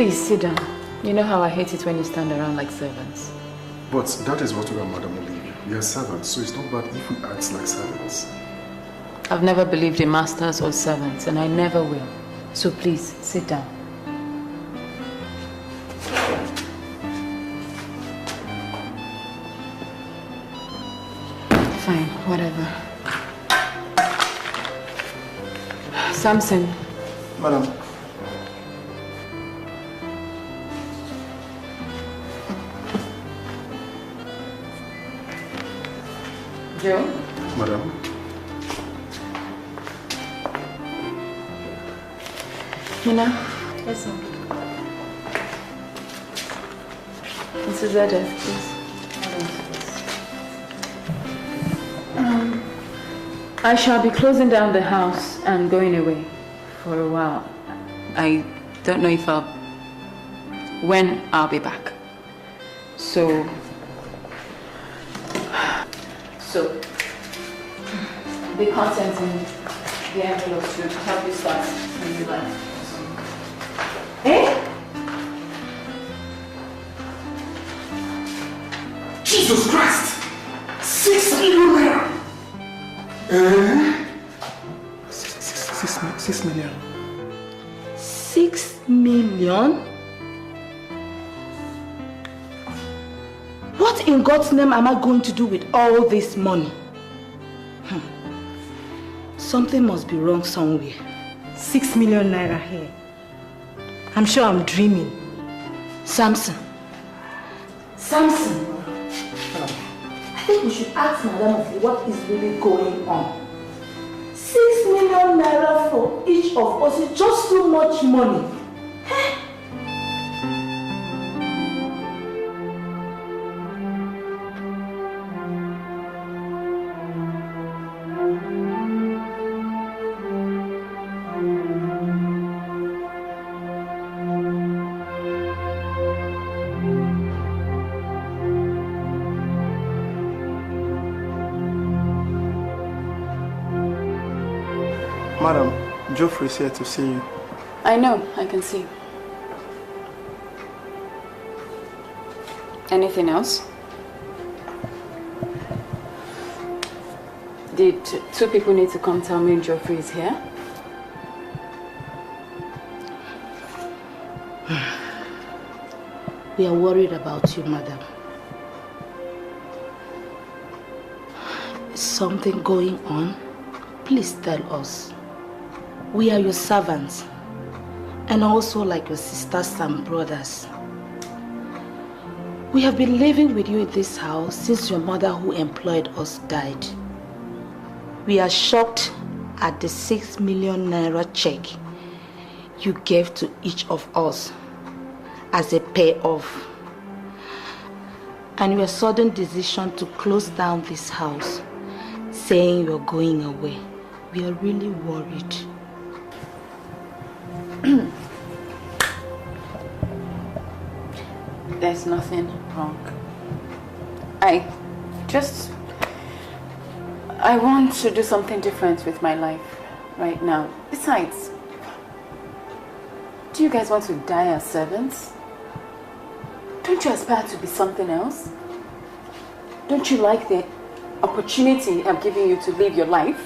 Please sit down. You know how I hate it when you stand around like servants. But that is what we are, Madam Olivia. We are servants, so it's not bad if we act like servants. I've never believed in masters or servants, and I never will. So please, sit down. Fine, whatever. Samson. Madam. Joe? Madam. Yes, sir. Mrs. Edith, please. I shall be closing down the house and going away for a while. I don't know when I'll be back. So the contents in the envelope should help you start when you like. Eh? Jesus Christ! 6 million naira! 6 million. 6 million? What in God's name am I going to do with all this money? Something must be wrong somewhere. 6 million naira here. I'm sure I'm dreaming. Samson. I think we should ask Madam what is really going on. 6 million naira for each of us is just too much money. Madam, Geoffrey is here to see you. I know, I can see. Anything else? Did 2 people need to come tell me Geoffrey is here? We are worried about you, madam. Is something going on? Please tell us. We are your servants, and also like your sisters and brothers. We have been living with you in this house since your mother who employed us died. We are shocked at the 6 million naira check you gave to each of us as a payoff, and your sudden decision to close down this house, saying you're going away. We are really worried. There's nothing wrong. I want to do something different with my life right now. Besides, do you guys want to die as servants? Don't you aspire to be something else? Don't you like the opportunity I'm giving you to live your life?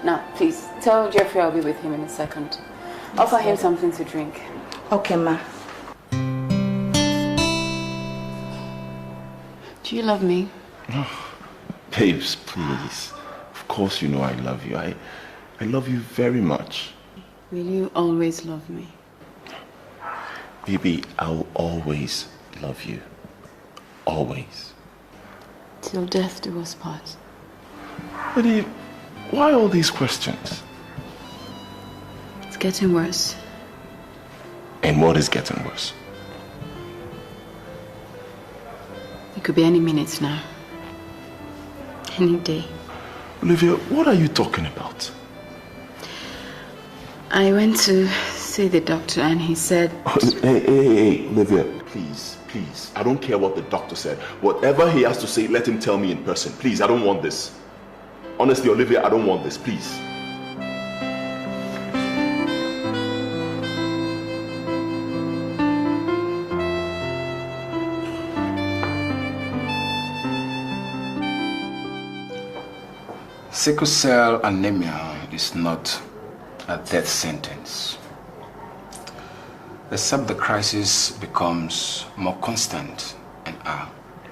Now, please, tell Geoffrey I'll be with him in a second. Offer him something to drink. Okay, ma. Do you love me? Oh, babes, please. Of course you know I love you. I love you very much. Will you always love me? Baby, I'll always love you. Always. Till death do us part. Baby, why all these questions? It's getting worse. And what is getting worse? It could be any minute now. Any day. Olivia, what are you talking about? I went to see the doctor and he said... Oh, hey, Olivia, please. I don't care what the doctor said. Whatever he has to say, let him tell me in person. Please, I don't want this. Honestly, Olivia, I don't want this, please. Sickle cell anemia is not a death sentence, except the crisis becomes more constant and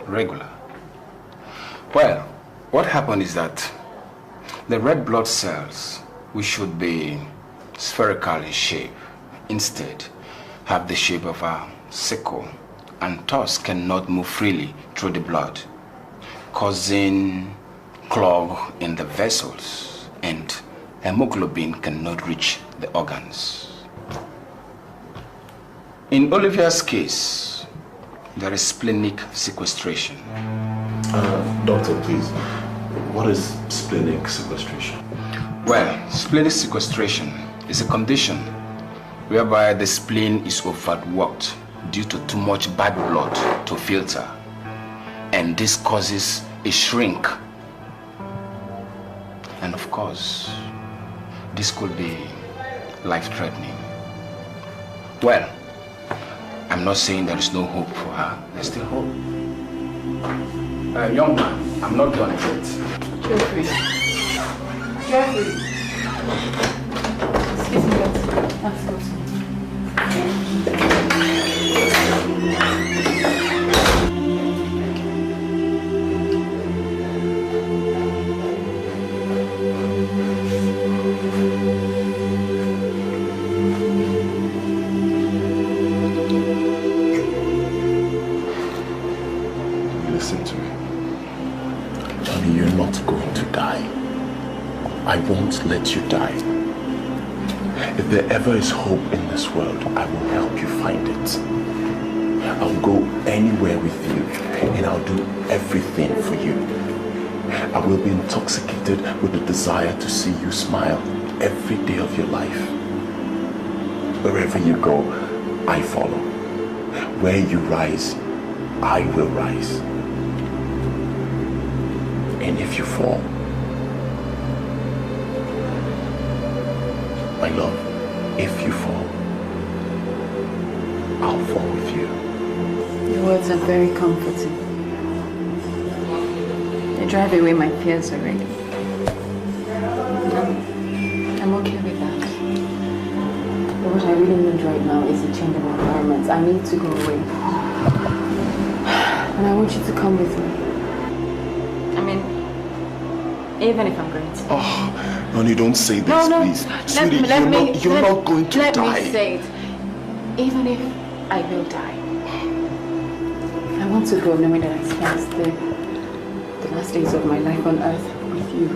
regular. Well, what happened is that the red blood cells, which should be spherical in shape, instead have the shape of a sickle and thus cannot move freely through the blood, causing clog in the vessels, and hemoglobin cannot reach the organs. In Olivia's case, there is splenic sequestration. Doctor, please, what is splenic sequestration? Well, splenic sequestration is a condition whereby the spleen is overworked due to too much bad blood to filter, and this causes a shrink. And of course, this could be life-threatening. Well, I'm not saying there is no hope for her. There's still hope. Young man, I'm not done yet. Jeffrey. Excuse me, let's go. Listen to me. Johnny, you're not going to die. I won't let you die. If there ever is hope in this world, I will help you find it. I'll go anywhere with you, and I'll do everything for you. I will be intoxicated with the desire to see you smile every day of your life. Wherever you go, I follow. Where you rise, I will rise. And if you fall, my love, if you fall, I'll fall with you. Your words are very comforting. They drive away my fears already. I'm okay with that. But what I really need right now is a change of environment. I need to go away. And I want you to come with me. I mean, even if I'm going to. Oh, Nonny, don't say this, no. please. Sweetie, you're not going to die. Let me say it. Even if I will die, I want to go knowing that I spent the last days of my life on earth with you.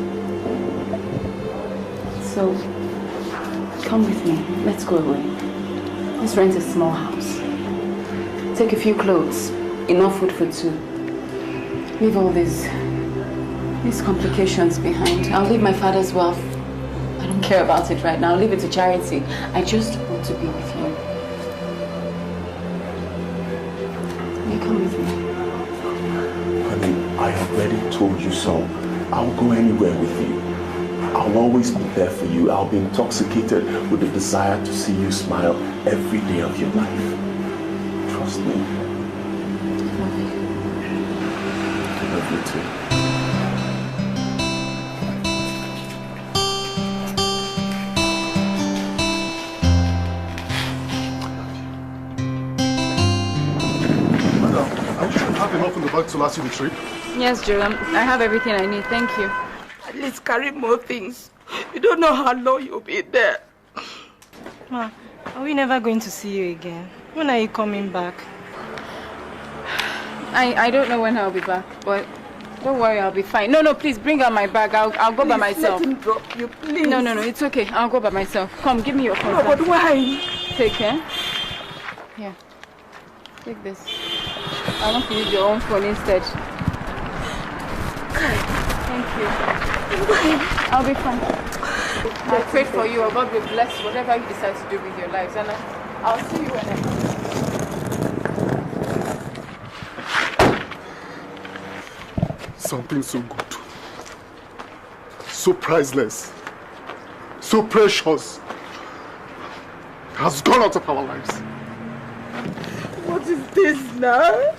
So, come with me. Let's go away. Let's rent a small house. Take a few clothes. Enough food for two. Leave all these complications behind. I'll leave my father's wealth. I don't care about it right now. I'll leave it to charity. I just want to be with you. You come with me. Honey, I already told you so. I'll go anywhere with you. I'll always be there for you. I'll be intoxicated with the desire to see you smile every day of your life. Trust me. I love you. I love you too. Enough in the bag to last you the trip? Yes, Joe. I have everything I need. Thank you. At least carry more things. You don't know how long you'll be there. Ma, are we never going to see you again? When are you coming back? I don't know when I'll be back, but don't worry, I'll be fine. No, please bring out my bag. I'll go please, by myself. Let him drop you, please. No, it's okay. I'll go by myself. Come, give me your phone. No, but why? Take care. Here. Take this. I want to use your own phone instead. Thank you. I'll be fine. I pray for you. God will bless whatever you decide to do with your lives. And I'll see you when I come. Something so good. So priceless. So precious. Has gone out of our lives. What is this now?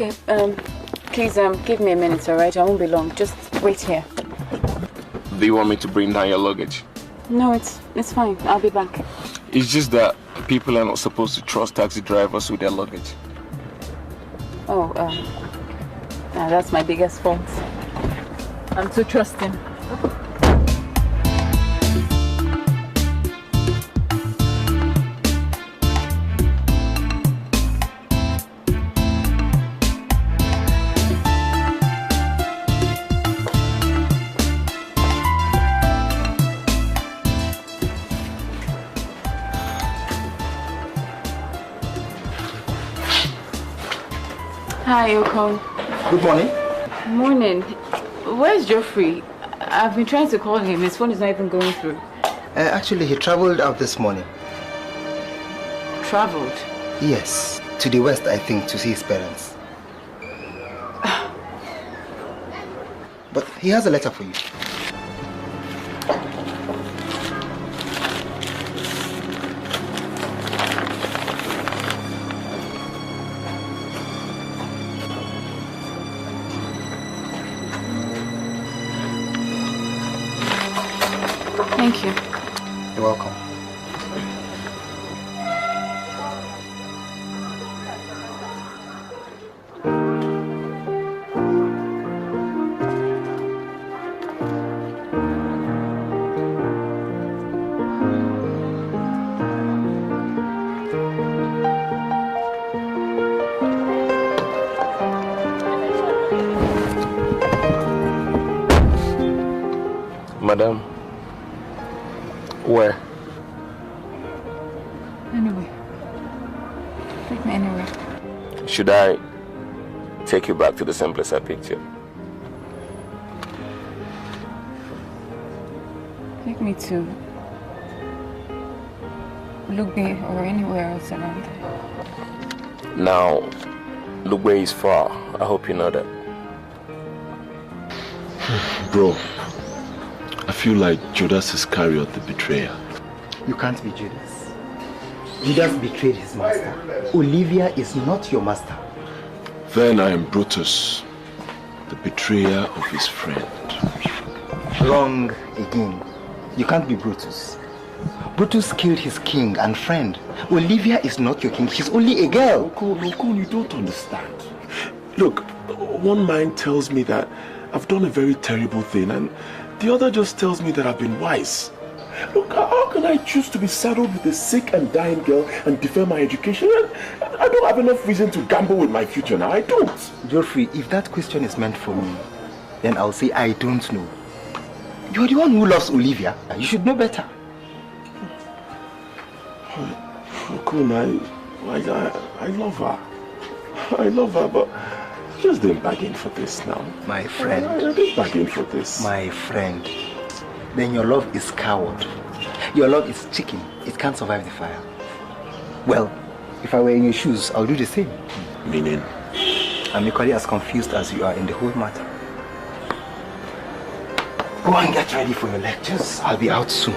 Okay, please, give me a minute, alright? I won't be long. Just wait here. Do you want me to bring down your luggage? No, it's fine. I'll be back. It's just that people are not supposed to trust taxi drivers with their luggage. Oh, that's my biggest fault. I'm too trusting. Hi, Oko. Good morning. Morning. Where's Geoffrey? I've been trying to call him. His phone is not even going through. Actually, he traveled out this morning. Traveled? Yes, to the west, I think, to see his parents. But he has a letter for you. Thank you. You're welcome. Madam, where? Anyway. Take me anywhere. Should I take you back to the same place I picked you? Take me to Lugbe or anywhere else around there. Now, Lugbe is far. I hope you know that. Bro, I feel like Judas Iscariot, the betrayer. You can't be Judas. Judas betrayed his master. Olivia is not your master. Then I am Brutus, the betrayer of his friend. Wrong again. You can't be Brutus. Brutus killed his king and friend. Olivia is not your king. She's only a girl. Loco, you don't understand. Look, one mind tells me that I've done a very terrible thing, and the other just tells me that I've been wise. Look, how can I choose to be saddled with a sick and dying girl and defer my education? I don't have enough reason to gamble with my future now. I don't. Geoffrey, if that question is meant for me, then I'll say I don't know. You're the one who loves Olivia. You should know better. Look, I love her. I love her, but I just didn't bargain for this now. My friend. I didn't bargain for this. My friend. Then your love is coward. Your love is chicken. It can't survive the fire. Well, if I were in your shoes, I'll do the same. Meaning? I'm equally as confused as you are in the whole matter. Go and get ready for your lectures. I'll be out soon.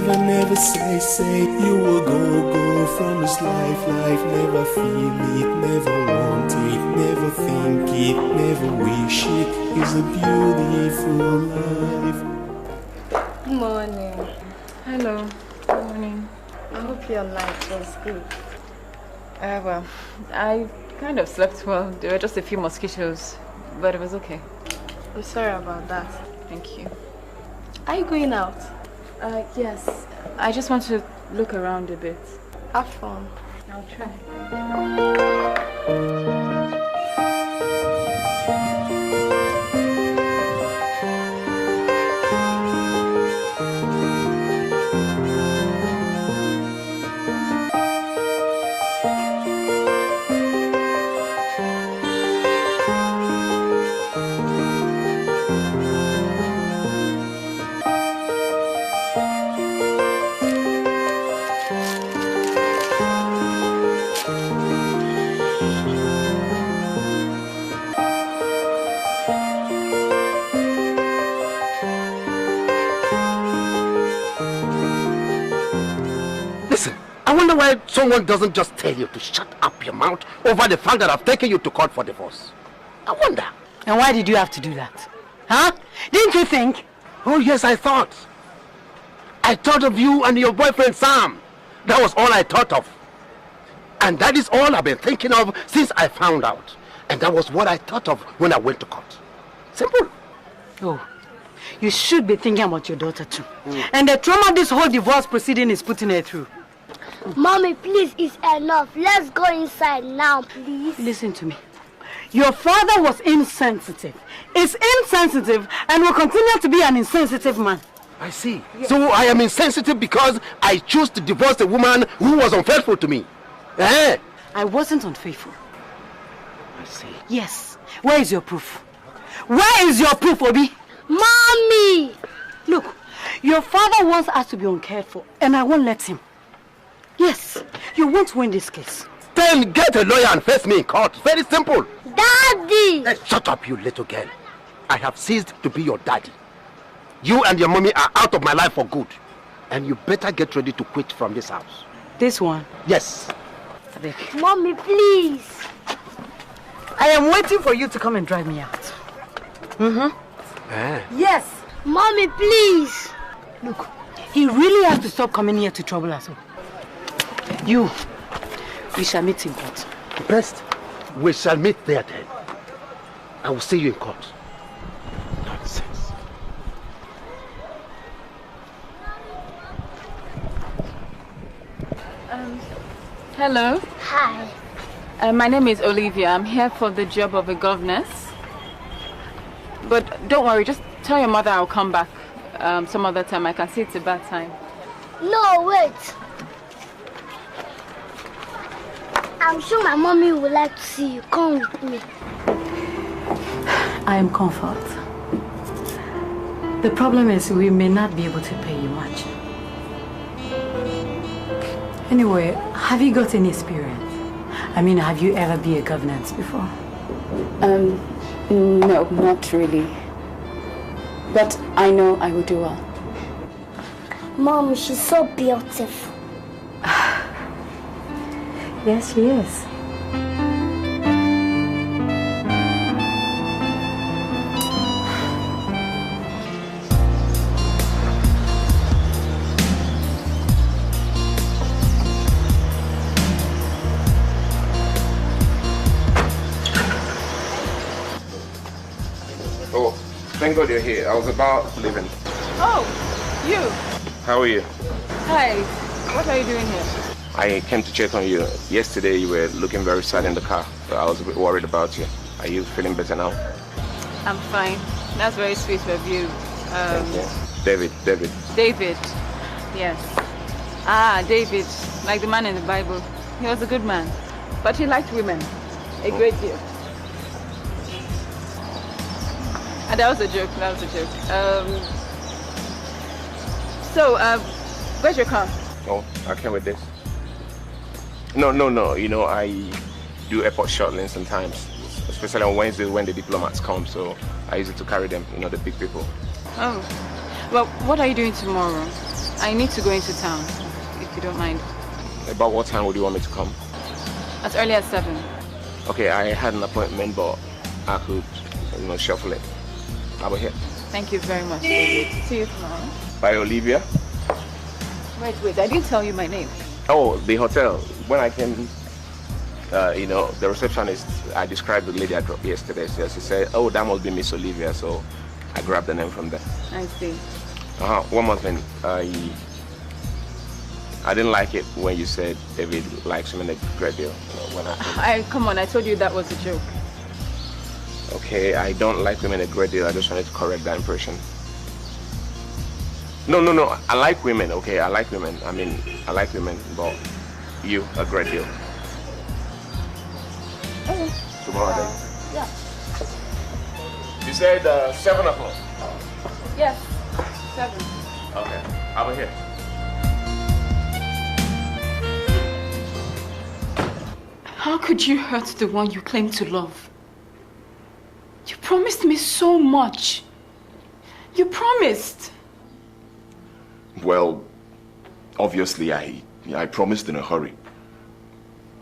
Never say you will go from this life. Never feel it, never want it, never think it, never wish it. It's a beautiful life. Good morning. Hello. Good morning. I hope your night was good. Well, I kind of slept well. There were just a few mosquitoes, but it was okay. I'm sorry about that. Thank you. Are you going out? Yes. I just want to look around a bit. Have fun. I'll try. I wonder why someone doesn't just tell you to shut up your mouth over the fact that I've taken you to court for divorce. I wonder. And why did you have to do that? Huh? Didn't you think? Oh yes, I thought. I thought of you and your boyfriend Sam. That was all I thought of. And that is all I've been thinking of since I found out. And that was what I thought of when I went to court. Simple. Oh, you should be thinking about your daughter too. And the trauma this whole divorce proceeding is putting her through. Mommy, please, it's enough. Let's go inside now, please. Listen to me. Your father was insensitive. Is insensitive and will continue to be an insensitive man. I see. Yes. So I am insensitive because I chose to divorce a woman who was unfaithful to me. Eh? I wasn't unfaithful. I see. Yes. Where is your proof? Where is your proof, Obi? Mommy! Look, your father wants us to be uncared for, and I won't let him. Yes, you won't win this case. Then get a lawyer and face me in court. Very simple. Daddy! Hey, shut up, you little girl. I have ceased to be your daddy. You and your mommy are out of my life for good. And you better get ready to quit from this house. This one? Yes. Mommy, please. I am waiting for you to come and drive me out. Yes. Mommy, please. Look, he really has to stop coming here to trouble us. You, we shall meet in court. Best, we shall meet there then. I will see you in court. Nonsense. Hello. Hi. My name is Olivia. I'm here for the job of a governess. But don't worry, just tell your mother I'll come back some other time. I can see it's a bad time. No, wait. I'm sure my mommy would like to see you. Come with me. I am comfort. The problem is we may not be able to pay you much. Anyway, have you got any experience? I mean, have you ever been a governess before? No, not really. But I know I will do well. Mom, she's so beautiful. Yes, she is. Oh, thank God you're here. I was about leaving. Oh, you. How are you? Hi. What are you doing here? I came to check on you. Yesterday you were looking very sad in the car. So I was a bit worried about you. Are you feeling better now? I'm fine. That's very sweet of you. Thank you. David. David. Yes. Ah, David. Like the man in the Bible. He was a good man. But he liked women. A great deal. And that was a joke. Where's your car? Oh, I came with this. No. You know, I do airport shuttling sometimes, especially on Wednesday when the diplomats come. So I use it to carry them, you know, the big people. Oh. Well, what are you doing tomorrow? I need to go into town, if you don't mind. About what time would you want me to come? As early as 7. Okay, I had an appointment, but I could, you know, shuffle it. I'll be here. Thank you very much, David. See you tomorrow. Bye, Olivia. Wait, I didn't tell you my name. Oh, the hotel. When I came, you know, the receptionist, I described the lady I dropped yesterday. So she said, oh, that must be Miss Olivia. So I grabbed the name from there. I see. One more thing. I didn't like it when you said David likes women a great deal. You know, Come on, I told you that was a joke. Okay, I don't like women a great deal. I just wanted to correct that impression. No. I like women, okay? I like women. I mean, I like women, but you, a great deal. Okay. Tomorrow then? Yeah. You said 7 o'clock? Yes, 7. Okay, I'll be here. How could you hurt the one you claim to love? You promised me so much. You promised. Well, obviously I Yeah, I promised in a hurry.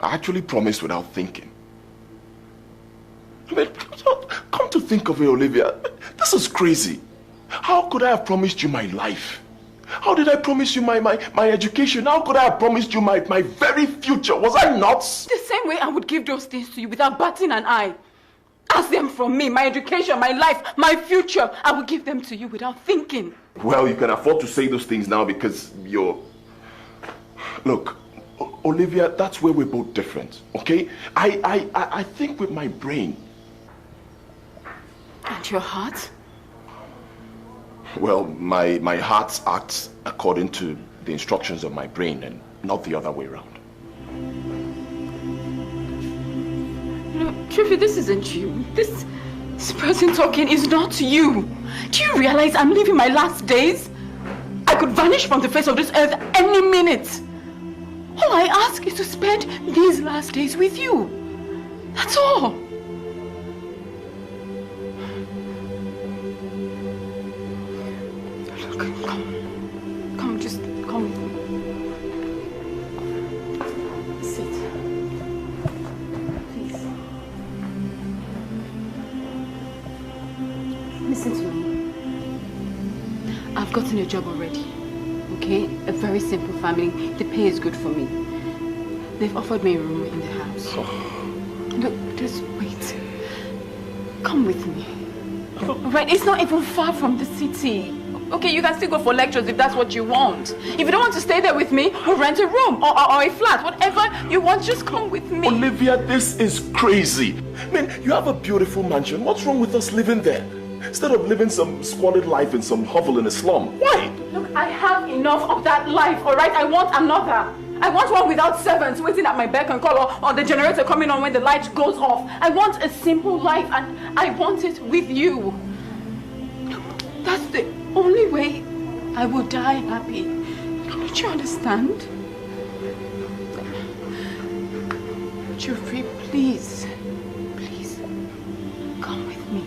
I actually promised without thinking. I mean, come to think of it, Olivia, this is crazy. How could I have promised you my life? How did I promise you my education? How could I have promised you my very future? Was I nuts? The same way I would give those things to you without batting an eye. Ask them from me, my education, my life, my future. I would give them to you without thinking. Well, you can afford to say those things now because you're... Look, Olivia, that's where we're both different, okay? I think with my brain. And your heart? Well, my heart acts according to the instructions of my brain and not the other way around. You know, Truffy, this isn't you. This person talking is not you. Do you realize I'm living my last days? I could vanish from the face of this earth any minute. All I ask is to spend these last days with you. That's all. Come, just come with me. Sit. Please. Listen to me. I've gotten a job already. Okay? A very simple family. The pay is good for me. They've offered me a room in the house. Look, just wait. Come with me. Right? It's not even far from the city. Okay, you can still go for lectures if that's what you want. If you don't want to stay there with me, we'll rent a room or a flat. Whatever you want, just come with me. Olivia, this is crazy. I mean, you have a beautiful mansion. What's wrong with us living there? Instead of living some squalid life in some hovel in a slum. Why? Look, I have enough of that life, all right? I want another. I want one without servants waiting at my beck and call or the generator coming on when the light goes off. I want a simple life and I want it with you. That's the only way I will die happy. Don't you understand? Geoffrey, please. Please. Come with me.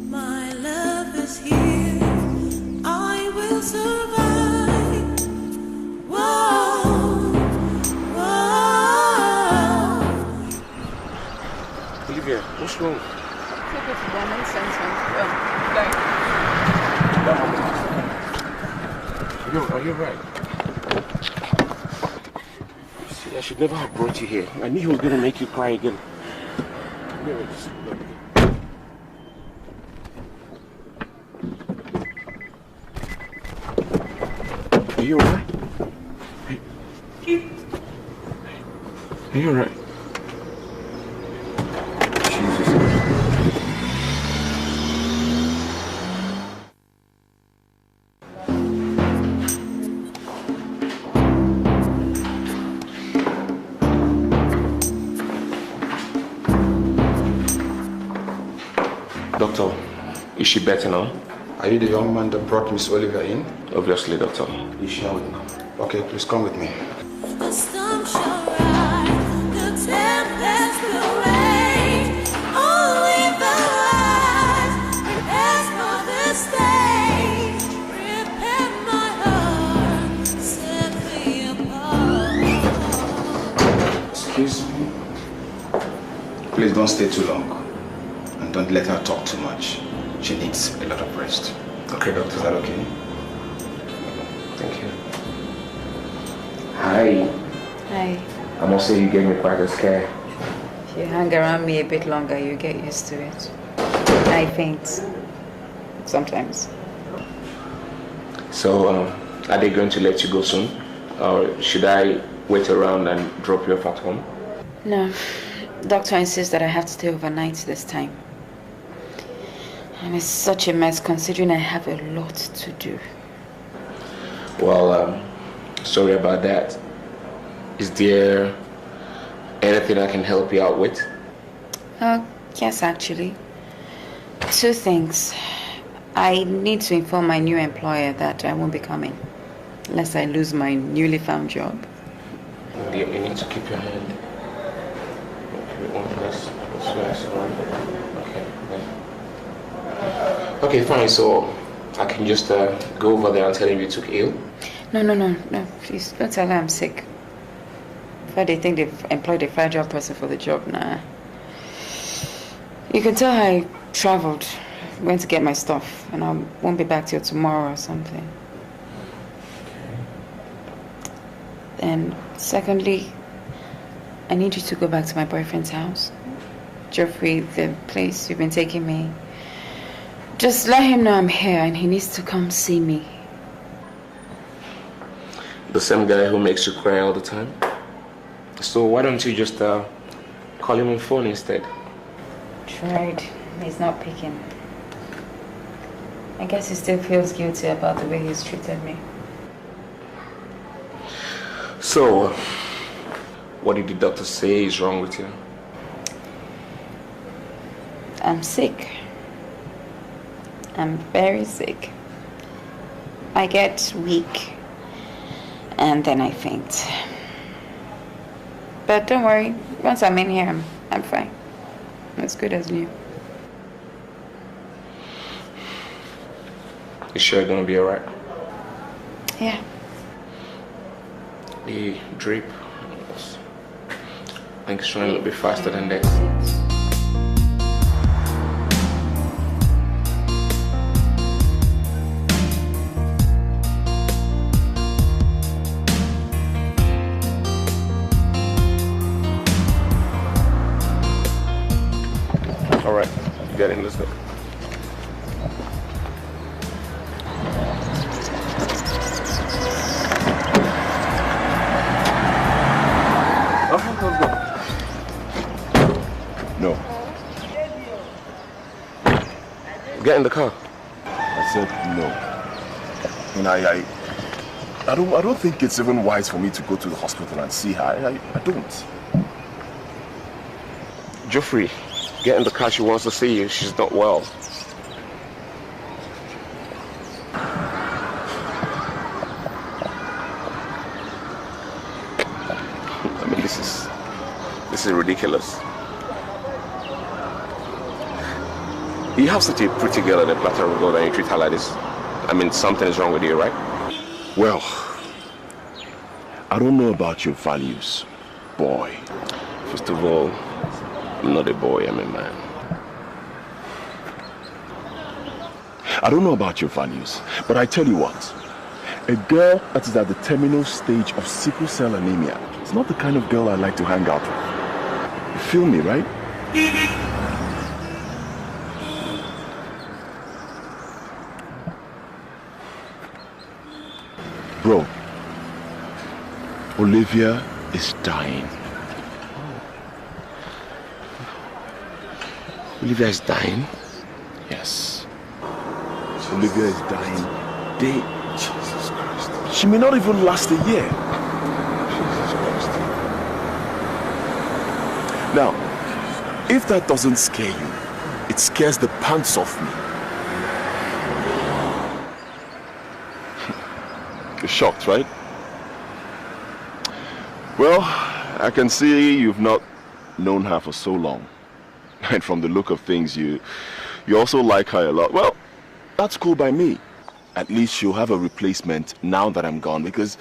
My love is here. I will survive. Whoa, whoa. Olivia, what's wrong? Take it to them and send Are you right? See, I should never have brought you here. I knew he was going to make you cry again. Are you alright? Are you alright? Doctor, is she better now? Are you the young man that brought Miss Olivia in? Obviously, doctor. You shall now. Okay, please come with me. The storm shall rise, the tempest will rage. Only the light prepares for the stage. Prepare my heart, set me apart. Excuse me. Please don't stay too long. And don't let her talk too much. She needs a lot of rest. Okay, doctor. Is that okay? Thank you. Hi. Hi. I must say you gave me quite a scare. If you hang around me a bit longer, you get used to it. I faint. Sometimes. So, are they going to let you go soon? Or should I wait around and drop you off at home? No. Doctor insists that I have to stay overnight this time. And it's such a mess considering I have a lot to do. Well, sorry about that. Is there anything I can help you out with? Yes, actually. 2 things. I need to inform my new employer that I won't be coming unless I lose my newly found job. You need to keep your hand. Okay, one place. Okay. Okay, fine. So I can just go over there and tell him you took ill? No. Please don't tell her I'm sick. If they think they've employed a fragile person for the job, nah. You can tell her I traveled, went to get my stuff, and I won't be back till tomorrow or something. And secondly, I need you to go back to my boyfriend's house. Geoffrey, the place you've been taking me. Just let him know I'm here and he needs to come see me. The same guy who makes you cry all the time? So why don't you just call him on phone instead? Tried. He's not picking. I guess he still feels guilty about the way he's treated me. So, what did the doctor say is wrong with you? I'm sick. I'm very sick. I get weak and then I faint. But don't worry, once I'm in here, I'm fine. As good as new. You sure you're gonna be alright? Yeah. The drip, I think it's trying a little bit faster than this. Alright, get in, let's go. No. Get in the car. I said no. And I don't think it's even wise for me to go to the hospital and see her. I don't. Geoffrey, get in the car. She wants to see you. She's not well. I mean, this is ridiculous. You have such a pretty girl at a platter of gold and you treat her like this. I mean, something is wrong with you, right? Well, I don't know about your values, boy. First of all, I'm not a boy, I'm a man. I don't know about your values, but I tell you what. A girl that is at the terminal stage of sickle cell anemia is not the kind of girl I like to hang out with. You feel me, right? Bro, Olivia is dying. Olivia is dying? Yes. Olivia is dying day. Jesus Christ. She may not even last a year. Jesus Christ. Now, if that doesn't scare you, it scares the pants off me. You're shocked, right? Well, I can see you've not known her for so long. And from the look of things, you also like her a lot. Well, that's cool by me. At least she'll have a replacement now that I'm gone, because,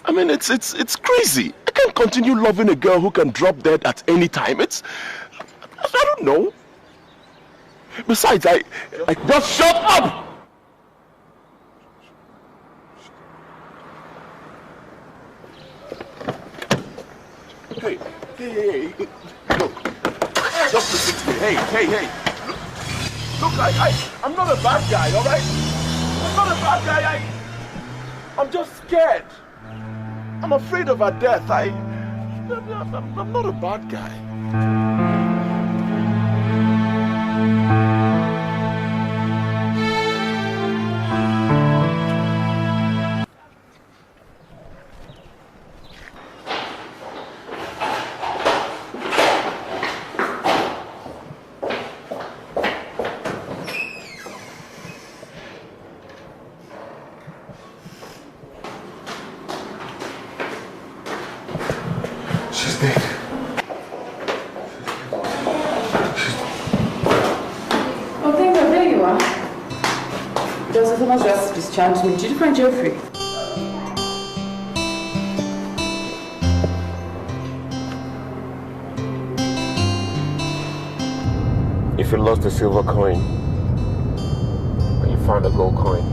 I mean, it's crazy. I can't continue loving a girl who can drop dead at any time. I don't know. Besides, I just shut up! Hey, look, just listen to me. Hey. Look, I'm not a bad guy, all right? I'm not a bad guy. I'm just scared. I'm afraid of her death. I'm not a bad guy. Mr. Thomas just discharged me. Did you find Geoffrey? If you lost a silver coin and you found a gold coin,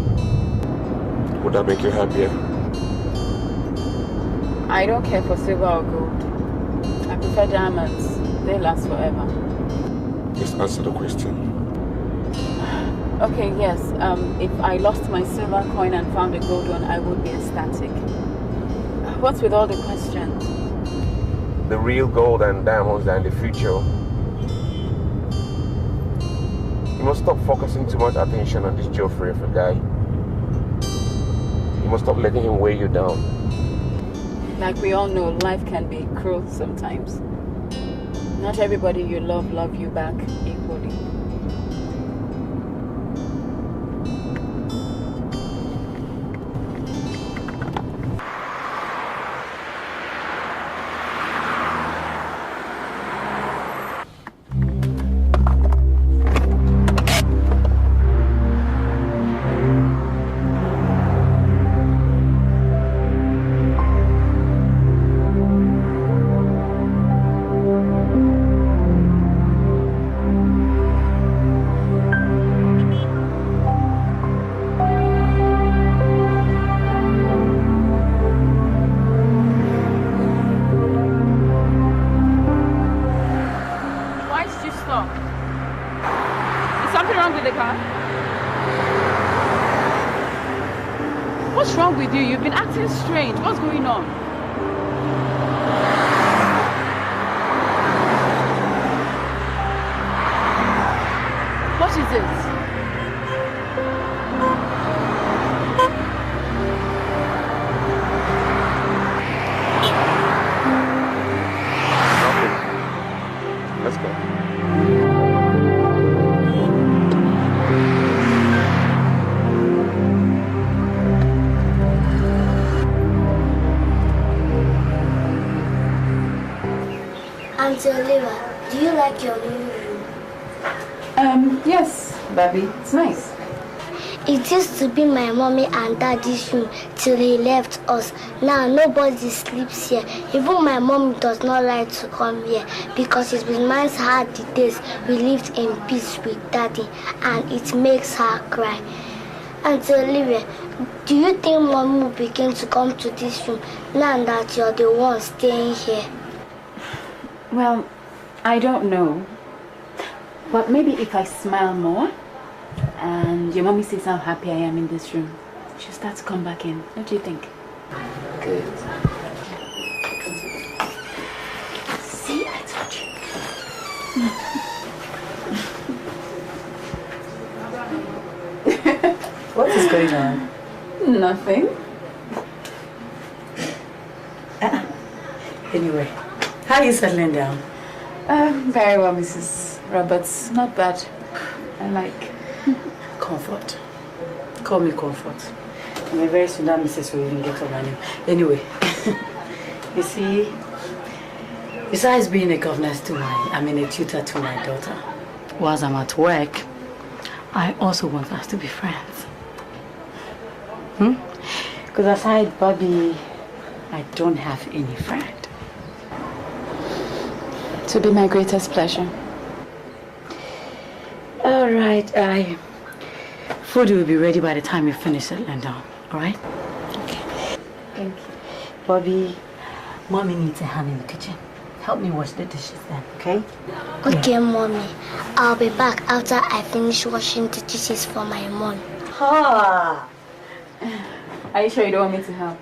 would that make you happier? I don't care for silver or gold. I prefer diamonds. They last forever. Just answer the question. Okay, yes. If I lost my silver coin and found a gold one, I would be ecstatic. What's with all the questions? The real gold and diamonds are in the future. You must stop focusing too much attention on this Geoffrey of a guy. You must stop letting him weigh you down. Like we all know, life can be cruel sometimes. Not everybody you love you back equally. Olivia, do you like your new room? Yes, Baby, it's nice. It used to be my mommy and daddy's room till he left us. Now nobody sleeps here. Even my mom does not like to come here because it reminds her the days we lived in peace with daddy and it makes her cry. Auntie Olivia, do you think mommy will begin to come to this room now that you're the one staying here? Well, I don't know. But maybe if I smile more and your mommy sees how happy I am in this room, she'll start to come back in. What do you think? Good. See, I told you. What is going on? Nothing. Anyway, how are you settling down? Very well, Mrs. Roberts. Not bad. I like Comfort. Call me Comfort. And very soon that Mrs. will even get on my name. Anyway, you see, besides being a governess to a tutor to my daughter, whilst I'm at work, I also want us to be friends. Because aside Bobby, I don't have any friend. To be my greatest pleasure. All right, food will be ready by the time you finish settling down, all right? Okay. Thank you. Bobby, Mommy needs a hand in the kitchen. Help me wash the dishes then, okay? Okay, Mommy. I'll be back after I finish washing the dishes for my mom. Ha! Are you sure you don't want me to help?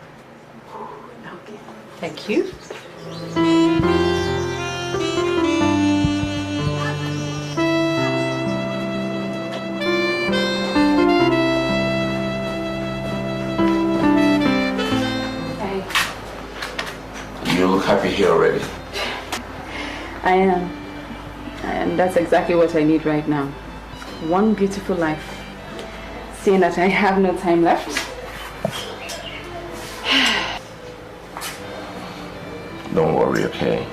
Okay. Thank you. You look happy here already. I am. And that's exactly what I need right now. One beautiful life. Seeing that I have no time left. Don't worry, okay?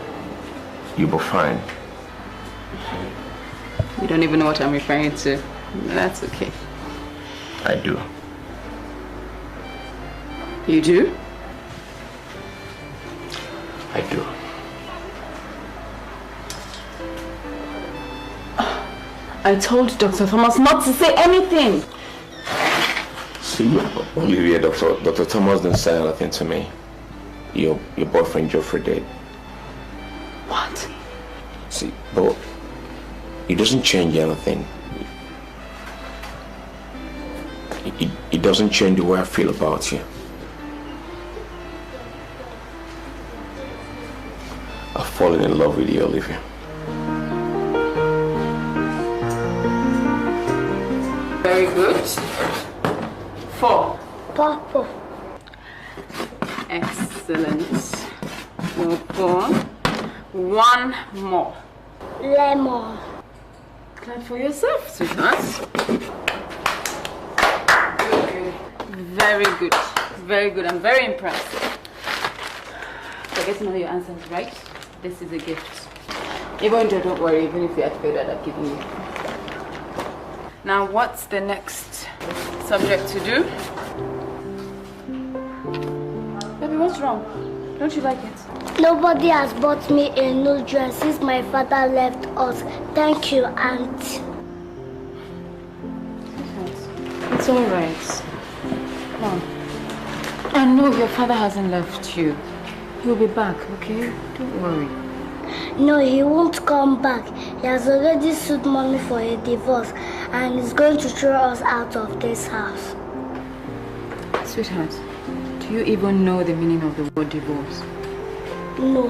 You'll be fine. You don't even know what I'm referring to. That's okay. I do. You do? I do. I told Dr. Thomas not to say anything. See, Olivia, Dr. Thomas didn't say anything to me. Your boyfriend Geoffrey did. What? See, but it doesn't change anything. It doesn't change the way I feel about you. I've fallen in love with you, Olivia. Very good. 4. Purple. Excellent. Well done. 1 more. Lemon. Clap for yourself, sweetheart. Very good. Very good. I'm very impressed. For getting all your answers right, this is a gift. Even though, don't worry, even if you had failed, I'd have given you. Now, what's the next subject to do? Baby, what's wrong? Don't you like it? Nobody has bought me a new dress since my father left us. Thank you, Aunt. It's all right. Come. I know your father hasn't left you. He'll be back, okay? Don't worry. No, he won't come back. He has already sued mommy for a divorce and is going to throw us out of this house. Sweetheart, do you even know the meaning of the word divorce? No,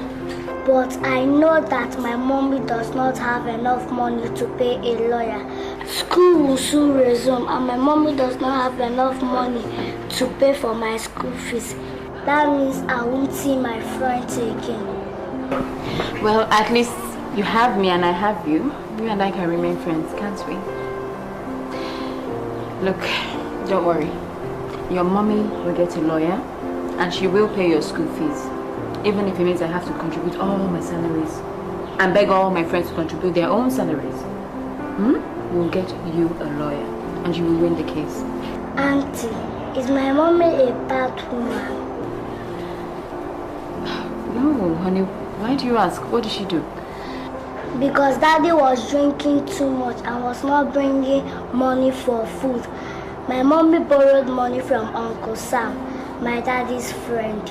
but I know that my mommy does not have enough money to pay a lawyer. School will soon resume and my mommy does not have enough money to pay for my school fees. That means I won't see my friends again. Well, at least you have me and I have you. You and I can remain friends, can't we? Look, don't worry. Your mommy will get a lawyer and she will pay your school fees. Even if it means I have to contribute all my salaries and beg all my friends to contribute their own salaries. We'll get you a lawyer and you will win the case. Auntie, is my mommy a bad woman? No, honey. Why do you ask? What did she do? Because Daddy was drinking too much and was not bringing money for food. My mommy borrowed money from Uncle Sam, my daddy's friend.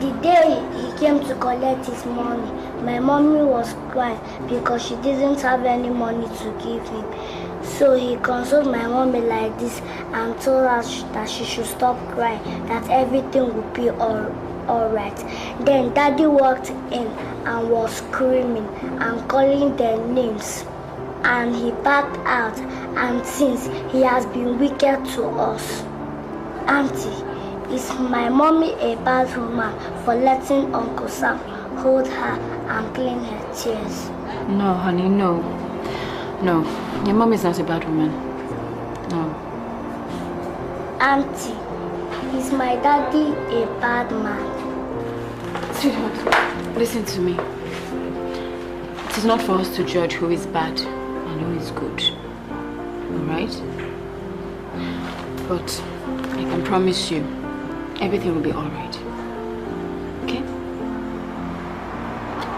The day he came to collect his money, my mommy was crying because she didn't have any money to give him. So he consoled my mommy like this and told her that she should stop crying, that everything would be alright. Then Daddy walked in and was screaming and calling their names. And he backed out, and since he has been wicked to us. Auntie, is my mommy a bad woman for letting Uncle Sam hold her and clean her tears? No, honey, no. No, your mom is not a bad woman. No. Auntie, is my daddy a bad man? Sweetheart, listen to me. It is not for us to judge who is bad and who is good. Alright? But I can promise you, everything will be alright. Okay?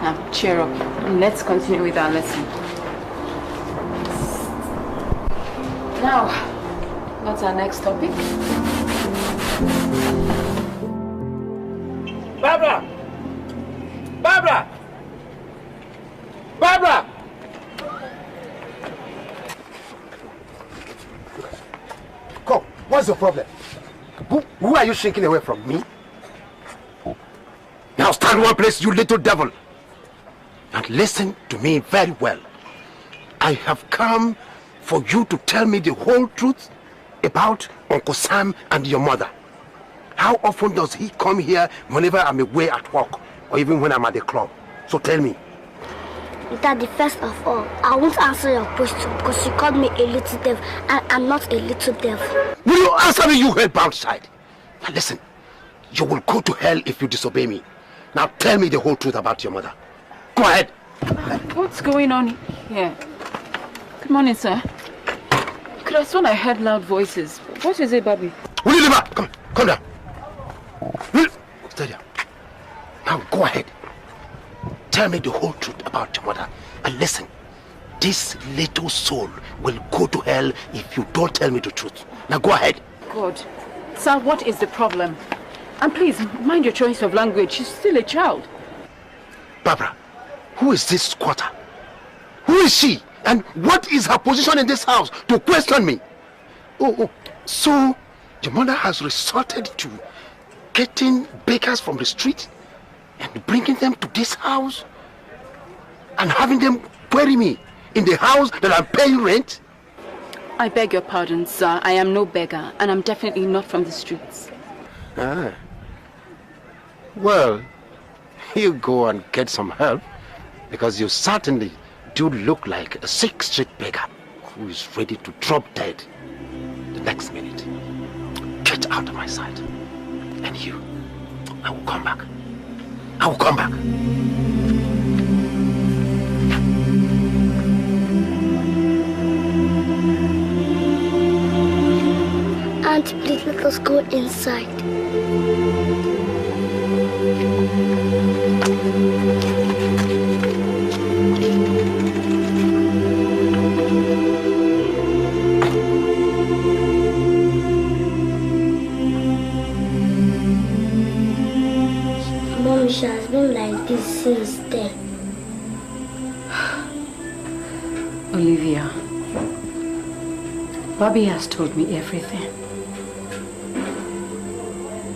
Now, cheer up and let's continue with our lesson. Now, what's our next topic? Barbara! Barbara! Barbara! Come, what's your problem? Who are you shrinking away from? Me? Now stand one place, you little devil. And listen to me very well. I have come for you to tell me the whole truth about Uncle Sam and your mother. How often does he come here whenever I'm away at work or even when I'm at the club? So tell me. Daddy, first of all, I won't answer your question because you called me a little devil and I'm not a little devil. Will you answer me, you hell-bound side? Now listen, you will go to hell if you disobey me. Now tell me the whole truth about your mother. Go ahead. What's going on here? Good morning, sir. Could have sworn I heard loud voices. What is it, Bobby? Will you leave her? Come down. Go ahead. Tell me the whole truth about your mother. And listen, this little soul will go to hell if you don't tell me the truth. Now go ahead. God. Sir, what is the problem? And please, mind your choice of language. She's still a child. Barbara, who is this squatter? Who is she? And what is her position in this house to question me? Oh, so your mother has resorted to getting beggars from the street and bringing them to this house and having them query me in the house that I'm paying rent? I beg your pardon, sir. I am no beggar, and I'm definitely not from the streets. Ah. Well, you go and get some help, because you certainly do look like a sick street beggar who is ready to drop dead the next minute. Get out of my sight. And you, I will come back. I will come back. Auntie, please let us go inside. Mommy, she has been like this since then. Olivia, Bobby has told me everything.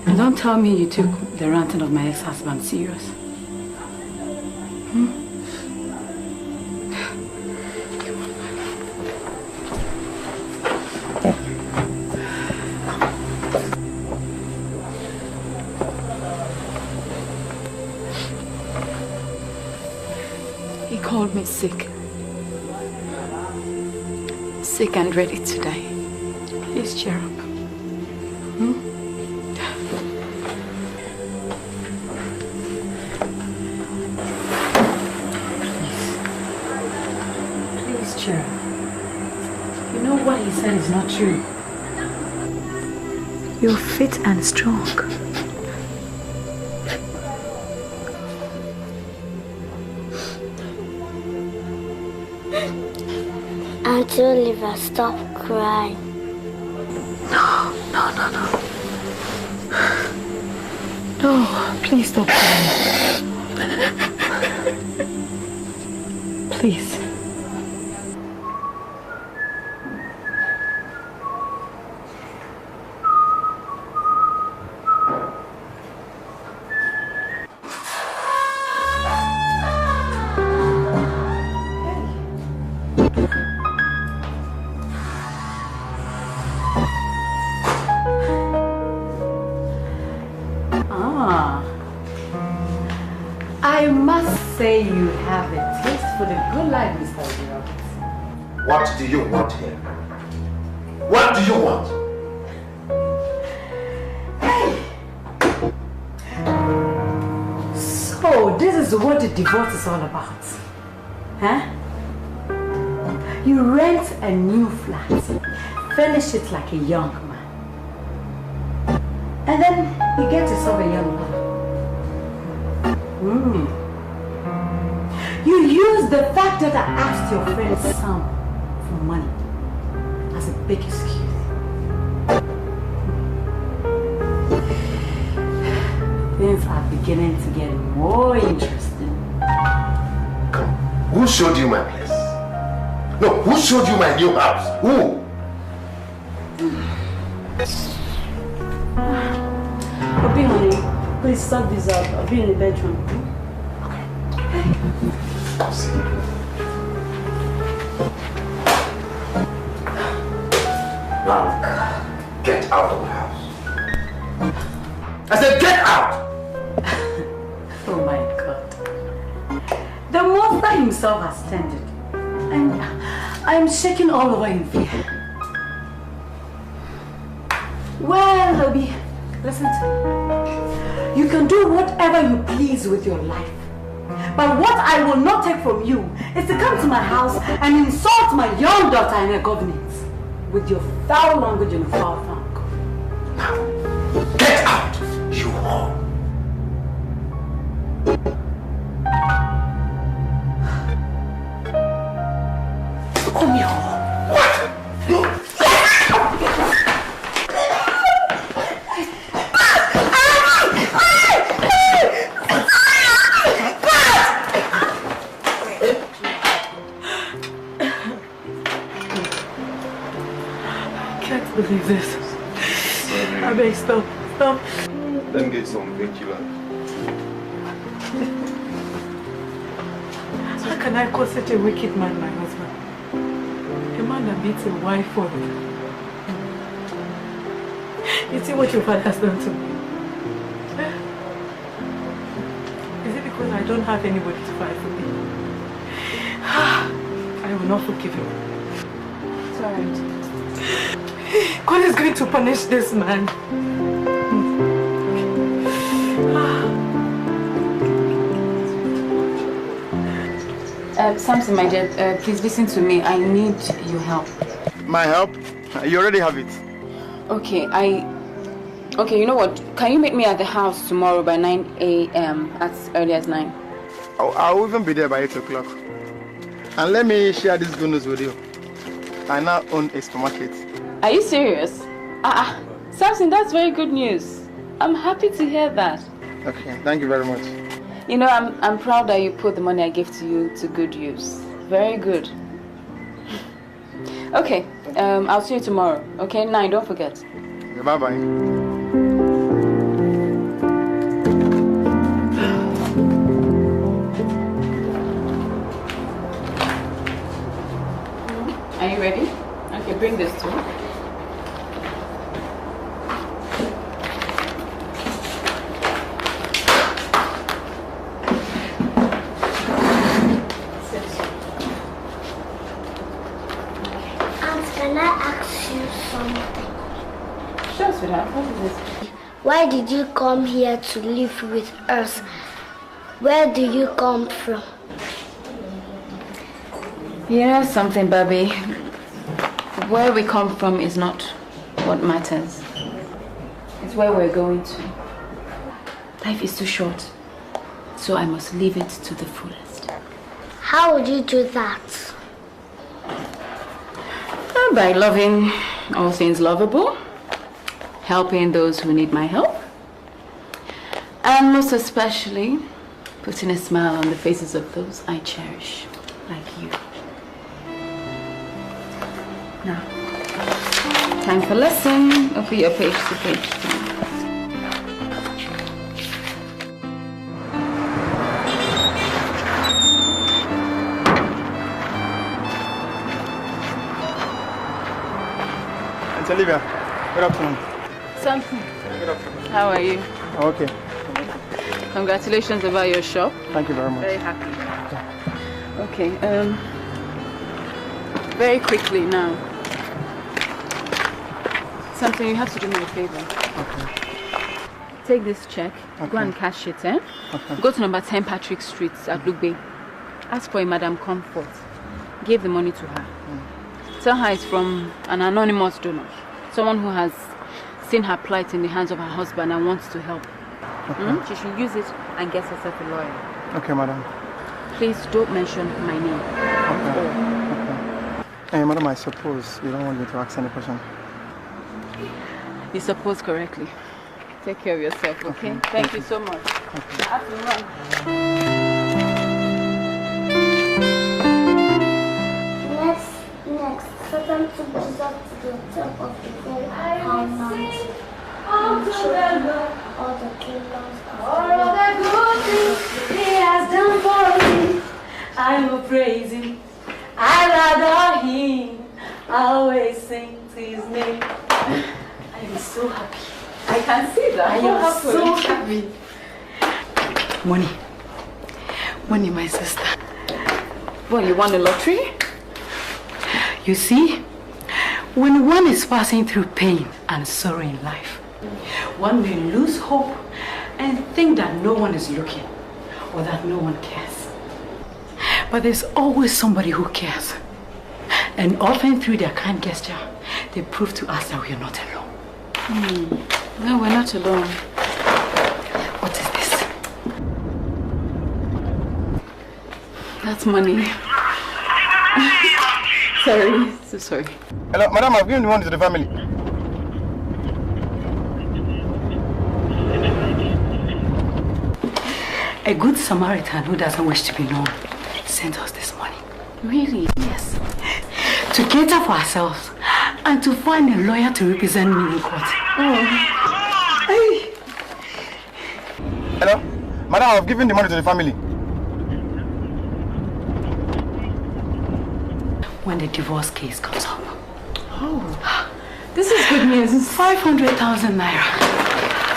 And don't tell me you took the ranting of my ex-husband serious. He called me sick. Sick and ready to die. Please cheer up. Please cheer up. You know what he said is not true. You're fit and strong. Auntie Olivia, stop crying. No. No, please stop crying. Please. I must say you have a taste for the good life, Mr. Roberts. What do you want here? What do you want? So, this is what the divorce is all about. Huh? You rent a new flat, furnish it like a young man, and then you get yourself a young woman. You use the fact that I asked your friend Sam for money as a big excuse. Things are beginning to get more interesting. Come, who showed you my place? No, who showed you my new house? Who? Obi, honey, please sort this out. I'll be in the bedroom. See. Now, get out of the house. I said get out! Oh my God. The monster himself has turned it. I'm shaking all over in fear. Well, Obi, listen to me. You can do whatever you please with your life. But what I will not take from you is to come to my house and insult my young daughter and her governance with your foul language and foul tongue. Now, get out, you whore. What? No. Believe this. I beg, stop. Let me get some painkiller. How can I call such a wicked man my husband? A man that beats a wife for him. You see what your father has done to me? Is it because I don't have anybody to fight for me? I will not forgive him. It's alright. God is going to punish this man. Samson, my dear, please listen to me. I need your help. My help? You already have it. Okay, Okay, you know what? Can you meet me at the house tomorrow by 9 a.m. as early as 9? I'll even be there by 8 o'clock. And let me share this good news with you. I now own a supermarket. Are you serious? Samson, that's very good news. I'm happy to hear that. Okay, thank you very much. You know, I'm proud that you put the money I gave to you to good use. Very good. Okay, I'll see you tomorrow. Okay, 9, don't forget. Okay, bye-bye. Are you ready? Okay, bring this too. Why did you come here to live with us? Where do you come from? You know something, Baby? Where we come from is not what matters. It's where we're going to. Life is too short, so I must live it to the fullest. How would you do that? By loving all things lovable, helping those who need my help, and most especially putting a smile on the faces of those I cherish, like you. Now, time for lesson. Open your page to page 2. Olivia, good afternoon. Something. Good afternoon. How are you? Okay. Congratulations about your shop. Thank you very much. Very happy. Okay. Very quickly now. Something you have to do me a favor. Okay. Take this check. Okay. Go and cash it, eh? Okay. Go to number 10 Patrick Street at Lugbe. Ask for a Madam Comfort. Give the money to her. Tell her it's from an anonymous donor. Someone who has seen her plight in the hands of her husband and wants to help. Okay. She should use it and get herself a lawyer. Okay, madam. Please don't mention my name. Okay. Hey, madam, I suppose you don't want me to ask any question. You suppose correctly. Take care of yourself, okay? Thank you so much. Okay. I have to run. Next, Satan took Jesus to the top of the very high mountain. All the kingdoms of the good things He has done for me, I will praise Him. I adore Him. I always sing to His name. I am so happy. I can see that. I am so happy. Money, my sister. Well, you won the lottery? You see, when one is passing through pain and sorrow in life, one may lose hope and think that no one is looking or that no one cares. But there's always somebody who cares. And often through their kind gesture, they prove to us that we are not alone. No, we're not alone. What is this? That's money. Sorry, so sorry. Hello, madam, I've given the money to the family. A good Samaritan who doesn't wish to be known sent us this money. Really? Yes. To cater for ourselves and to find a lawyer to represent me in court. Hello, madam, I've given the money to the family. When the divorce case comes up. Oh, this is good news. It's 500,000 naira.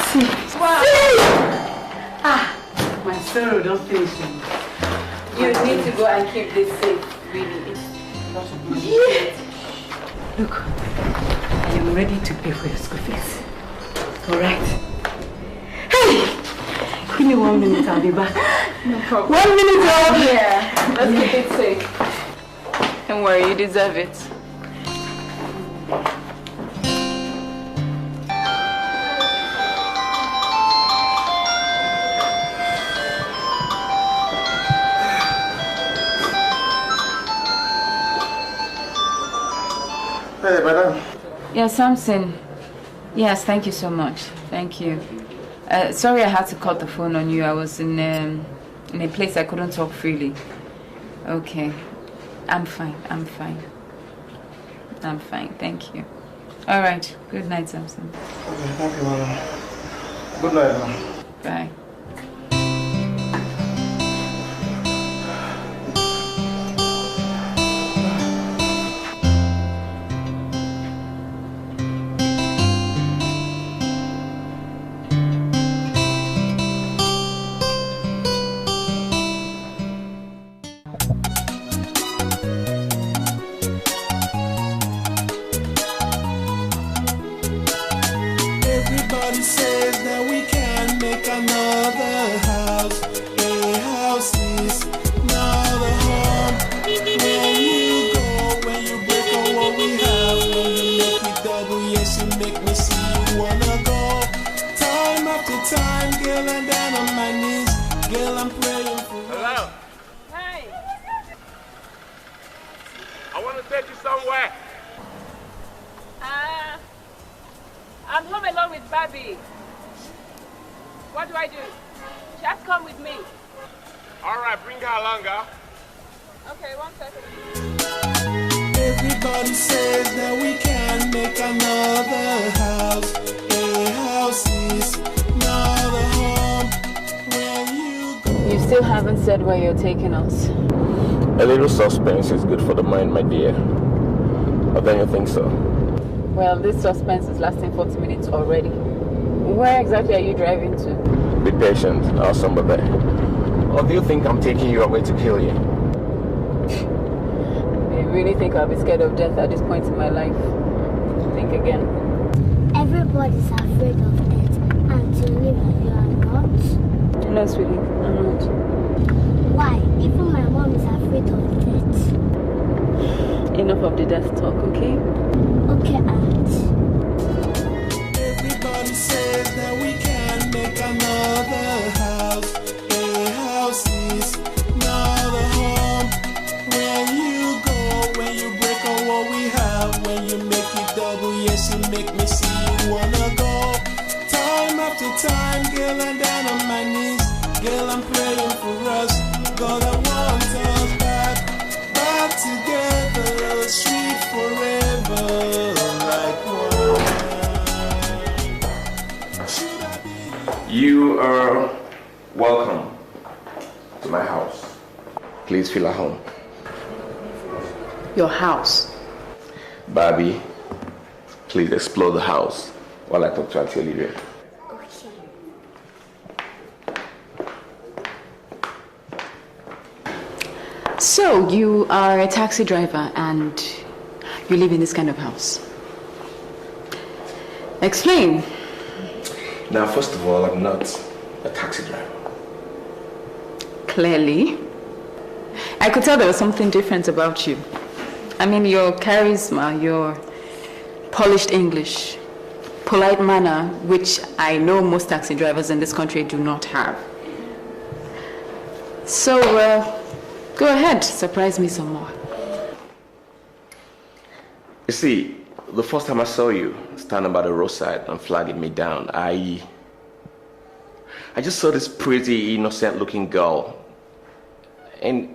See. Wow. See. My sorrow don't finish him. You need to go and keep this safe. Really, it's a lot of money. Yeah. Look, I am ready to pay for your school fees. All right. Hey! Give me 1 minute, I'll be back. No problem. 1 minute, I'll be here. Let's keep it safe. Don't worry, you deserve it. Hey, madam. Yes, Samson. Yes, thank you so much. Thank you. Sorry I had to cut the phone on you. I was in a place I couldn't talk freely. Okay. I'm fine. I'm fine. I'm fine. Thank you. All right. Good night, Samson. Okay, thank you, madam. Good night, madam. Bye. I'm home alone with Baby. What do I do? She has to come with me. All right, bring her along, girl. Okay, 1 second. Everybody says that we can make another house. A house is another home. When you go. You still haven't said where you're taking us. A little suspense is good for the mind, my dear. Or don't you think so? Well, this suspense is lasting 40 minutes already. Where exactly are you driving to? Be patient, I'll somewhere there. Or do you think I'm taking you away to kill you? I really think I'll be scared of death at this point in my life. Think again. Everybody's afraid of death. And to live, you are not? No, sweetie, I'm not. Why? Even my mom is afraid of death. Enough of the death talk, okay? Okay, Aunt. Everybody says that we can make another house. A house is another home. When you go, when you break all what we have, when you make it double, yes, you make me see you wanna go. Time after time, girl, I'm down on my knees. Girl, I'm praying for us. God, I want us back together, sweet forever, like one. You are welcome to my house. Please feel at home. Your house? Barbie, please explore the house while I talk to Auntie Olivia. So, you are a taxi driver and you live in this kind of house. Explain. Now, first of all, I'm not a taxi driver. Clearly. I could tell there was something different about you. I mean, your charisma, your polished English, polite manner, which I know most taxi drivers in this country do not have. So, go ahead, surprise me some more. You see, the first time I saw you standing by the roadside and flagging me down, I just saw this pretty, innocent-looking girl. And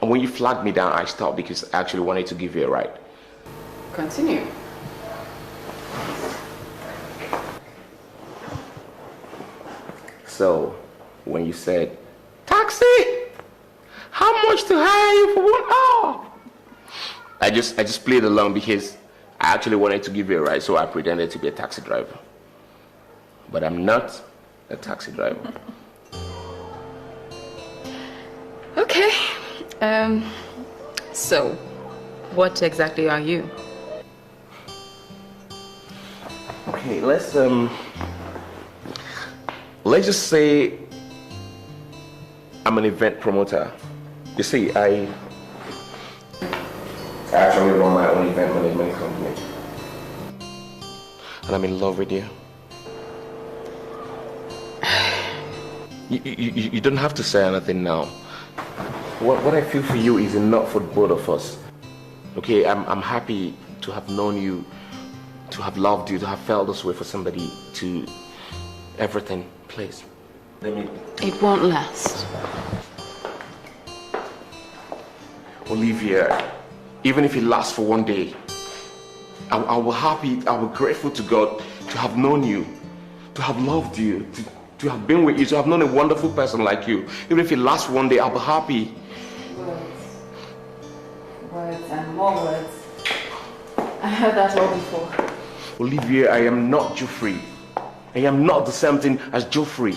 when you flagged me down, I stopped because I actually wanted to give you a ride. Continue. So, when you said, "Taxi, how much to hire you for 1 hour?" I just played along because I actually wanted to give you a ride, so I pretended to be a taxi driver. But I'm not a taxi driver. Okay. So, what exactly are you? Okay, let's just say I'm an event promoter. You see, I actually run my own event management company. And I'm in love with you. You don't have to say anything now. What I feel for you is enough for both of us. Okay, I'm happy to have known you, to have loved you, to have felt this way for somebody, to everything. Please, let me... It won't last. Olivia, even if it lasts for 1 day, I will be grateful to God to have known you, to have loved you, to have been with you, to have known a wonderful person like you. Even if it lasts 1 day, I'll be happy. Words and more words. I heard that all before. Olivia, I am not Geoffrey. I am not the same thing as Geoffrey.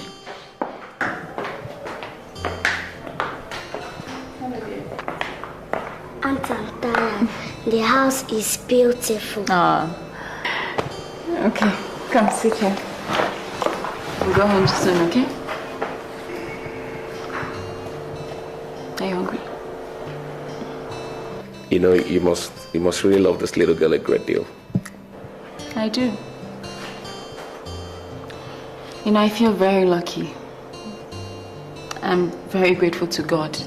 Aunt, I'm tired. The house is beautiful. Okay, come sit here. We'll go home soon, okay? Are you hungry? You know, you must really love this little girl a great deal. I do. You know, I feel very lucky. I'm very grateful to God.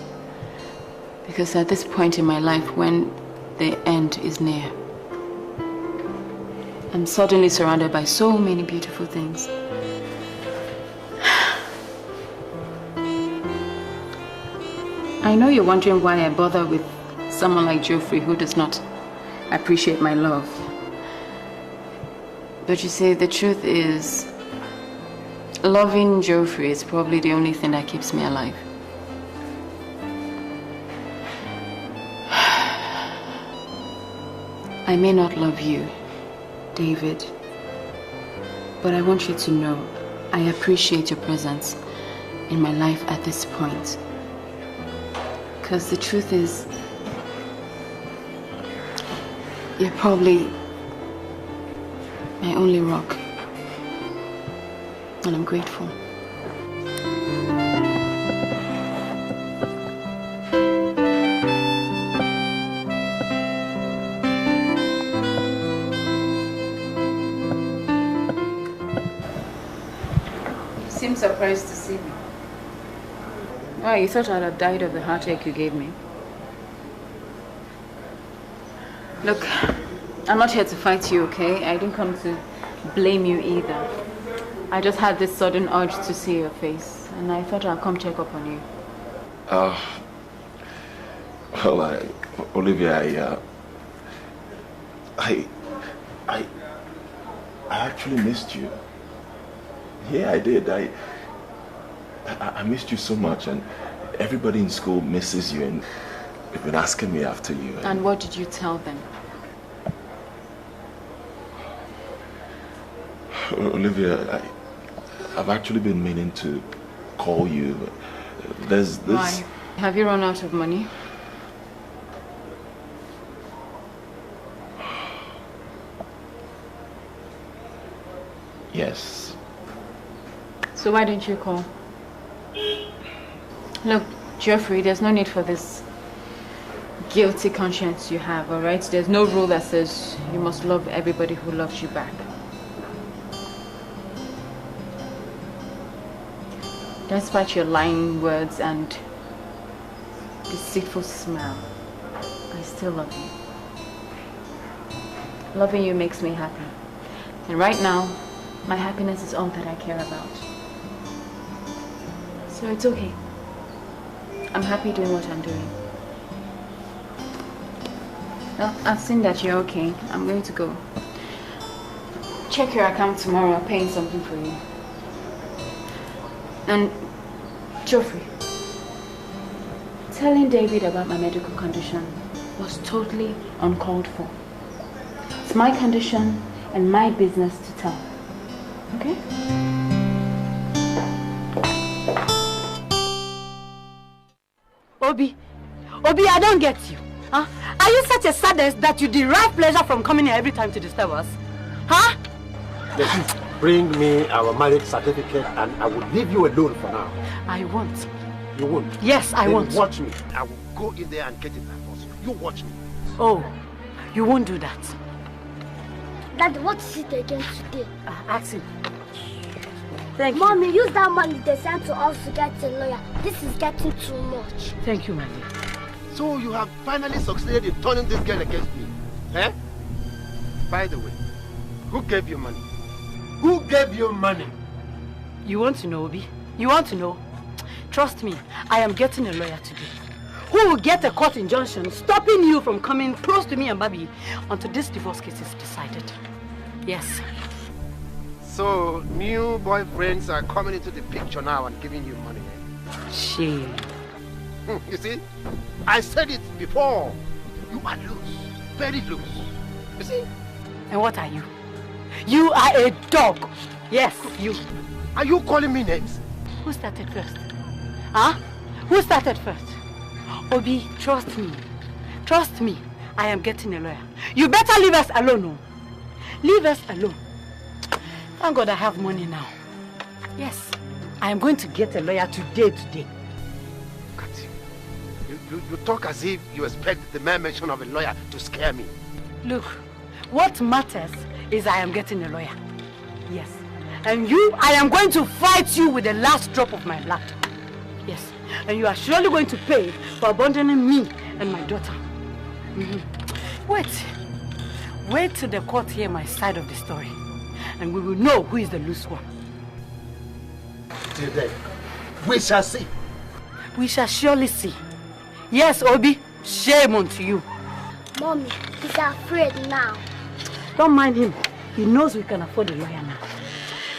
Because at this point in my life, when the end is near, I'm suddenly surrounded by so many beautiful things. I know you're wondering why I bother with someone like Geoffrey who does not appreciate my love. But you see, the truth is, loving Geoffrey is probably the only thing that keeps me alive. I may not love you, David, but I want you to know I appreciate your presence in my life at this point. Because the truth is, you're probably my only rock, and I'm grateful. You seem surprised to see me. Oh, you thought I'd have died of the heartache you gave me? Look, I'm not here to fight you, okay? I didn't come to blame you either. I just had this sudden urge to see your face, and I thought I'd come check up on you. Well, Olivia, I actually missed you. Yeah, I did. I missed you so much, and everybody in school misses you, and they've been asking me after you. And what did you tell them? Olivia, I've actually been meaning to call you. There's this... Why? Have you run out of money? Yes. So why didn't you call? Look, Geoffrey, there's no need for this guilty conscience you have, all right? There's no rule that says you must love everybody who loves you back. Despite your lying words and deceitful smile, I still love you. Loving you makes me happy. And right now, my happiness is all that I care about. So it's okay. I'm happy doing what I'm doing. Well, I've seen that you're okay. I'm going to go. Check your account tomorrow. I'll pay something for you. And Geoffrey, telling David about my medical condition was totally uncalled for. It's my condition and my business to tell. Okay? Obi, I don't get you. Huh? Are you such a sadist that you derive pleasure from coming here every time to disturb us? Huh? Bring me our marriage certificate and I will leave you alone for now. I won't. You won't? Yes, I won't. Watch me. I will go in there and get it by force. You watch me. Oh, you won't do that. Dad, what is it again today? Ask him. Thank you. Mommy, use that money they sent to us to get a lawyer. This is getting too much. Thank you, my dear. So you have finally succeeded in turning this girl against me. Eh? By the way, who gave you money? Who gave you money? You want to know, Obi? You want to know? Trust me, I am getting a lawyer today who will get a court injunction stopping you from coming close to me and Babi until this divorce case is decided. Yes. So new boyfriends are coming into the picture now and giving you money. Eh? Shame. You see? I said it before. You are loose. Very loose. You see? And what are you? You are a dog. Yes, you. Are you calling me names? Who started first? Huh? Who started first? Obi, trust me. Trust me. I am getting a lawyer. You better leave us alone. No? Leave us alone. Thank God I have money now. Yes. I am going to get a lawyer today. Look at you. You talk as if you expect the mere mention of a lawyer to scare me. Look, what matters is I am getting a lawyer. Yes. And you, I am going to fight you with the last drop of my blood. Yes. And you are surely going to pay for abandoning me and my daughter. Wait till the court hear my side of the story. And we will know who is the loose one. Till then, we shall see. We shall surely see. Yes, Obi, shame unto you. Mommy, he's afraid now. Don't mind him. He knows we can afford a lawyer now.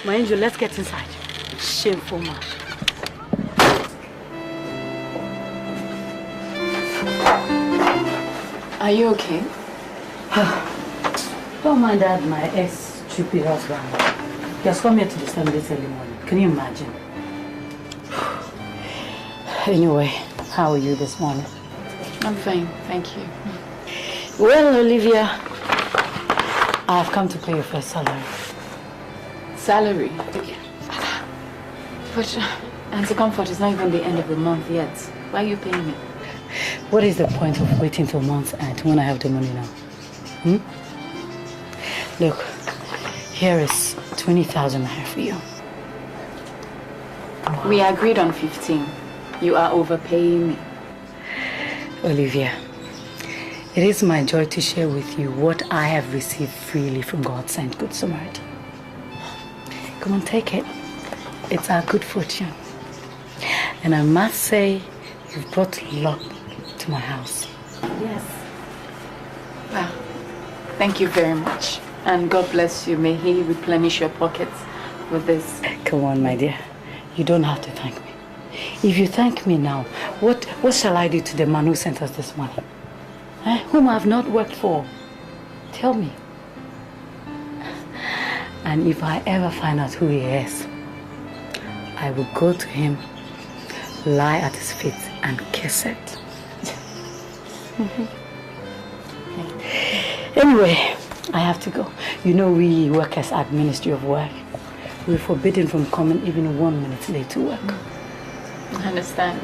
My angel, let's get inside. Shameful man. Are you okay? Don't mind that my ex-stupid husband. He has come here to disturb me this early morning. Can you imagine? Anyway, how are you this morning? I'm fine, thank you. Well, Olivia, I have come to pay your first salary. Salary? But, Auntie Comfort, it's not even the end of the month yet. Why are you paying me? What is the point of waiting till month's end when I have the money now? Look, here is 20,000 naira for you. We agreed on 15. You are overpaying me. Olivia, it is my joy to share with you what I have received freely from God's sent good Samaritan. Come on, take it. It's our good fortune. And I must say, you've brought luck to my house. Yes. Well, thank you very much. And God bless you. May He replenish your pockets with this. Come on, my dear. You don't have to thank me. If you thank me now, what shall I do to the man who sent us this money? Whom I have not worked for? Tell me. And if I ever find out who he is, I will go to him, lie at his feet and kiss it. Anyway, I have to go. You know we workers at Ministry of Work. We're forbidden from coming even 1 minute late to work. I understand.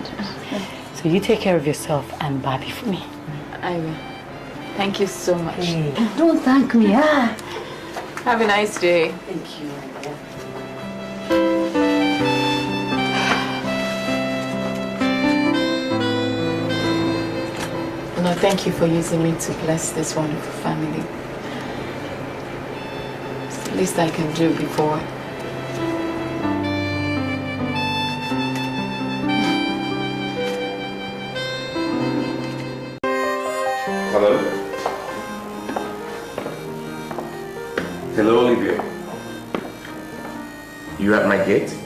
So you take care of yourself and Bobby for me. I will. Thank you so much. Hey, don't thank me, huh? Have a nice day. Thank you. No, thank you for using me to bless this wonderful family. least I can do before. Hello? Hello, Olivia. You at my gate?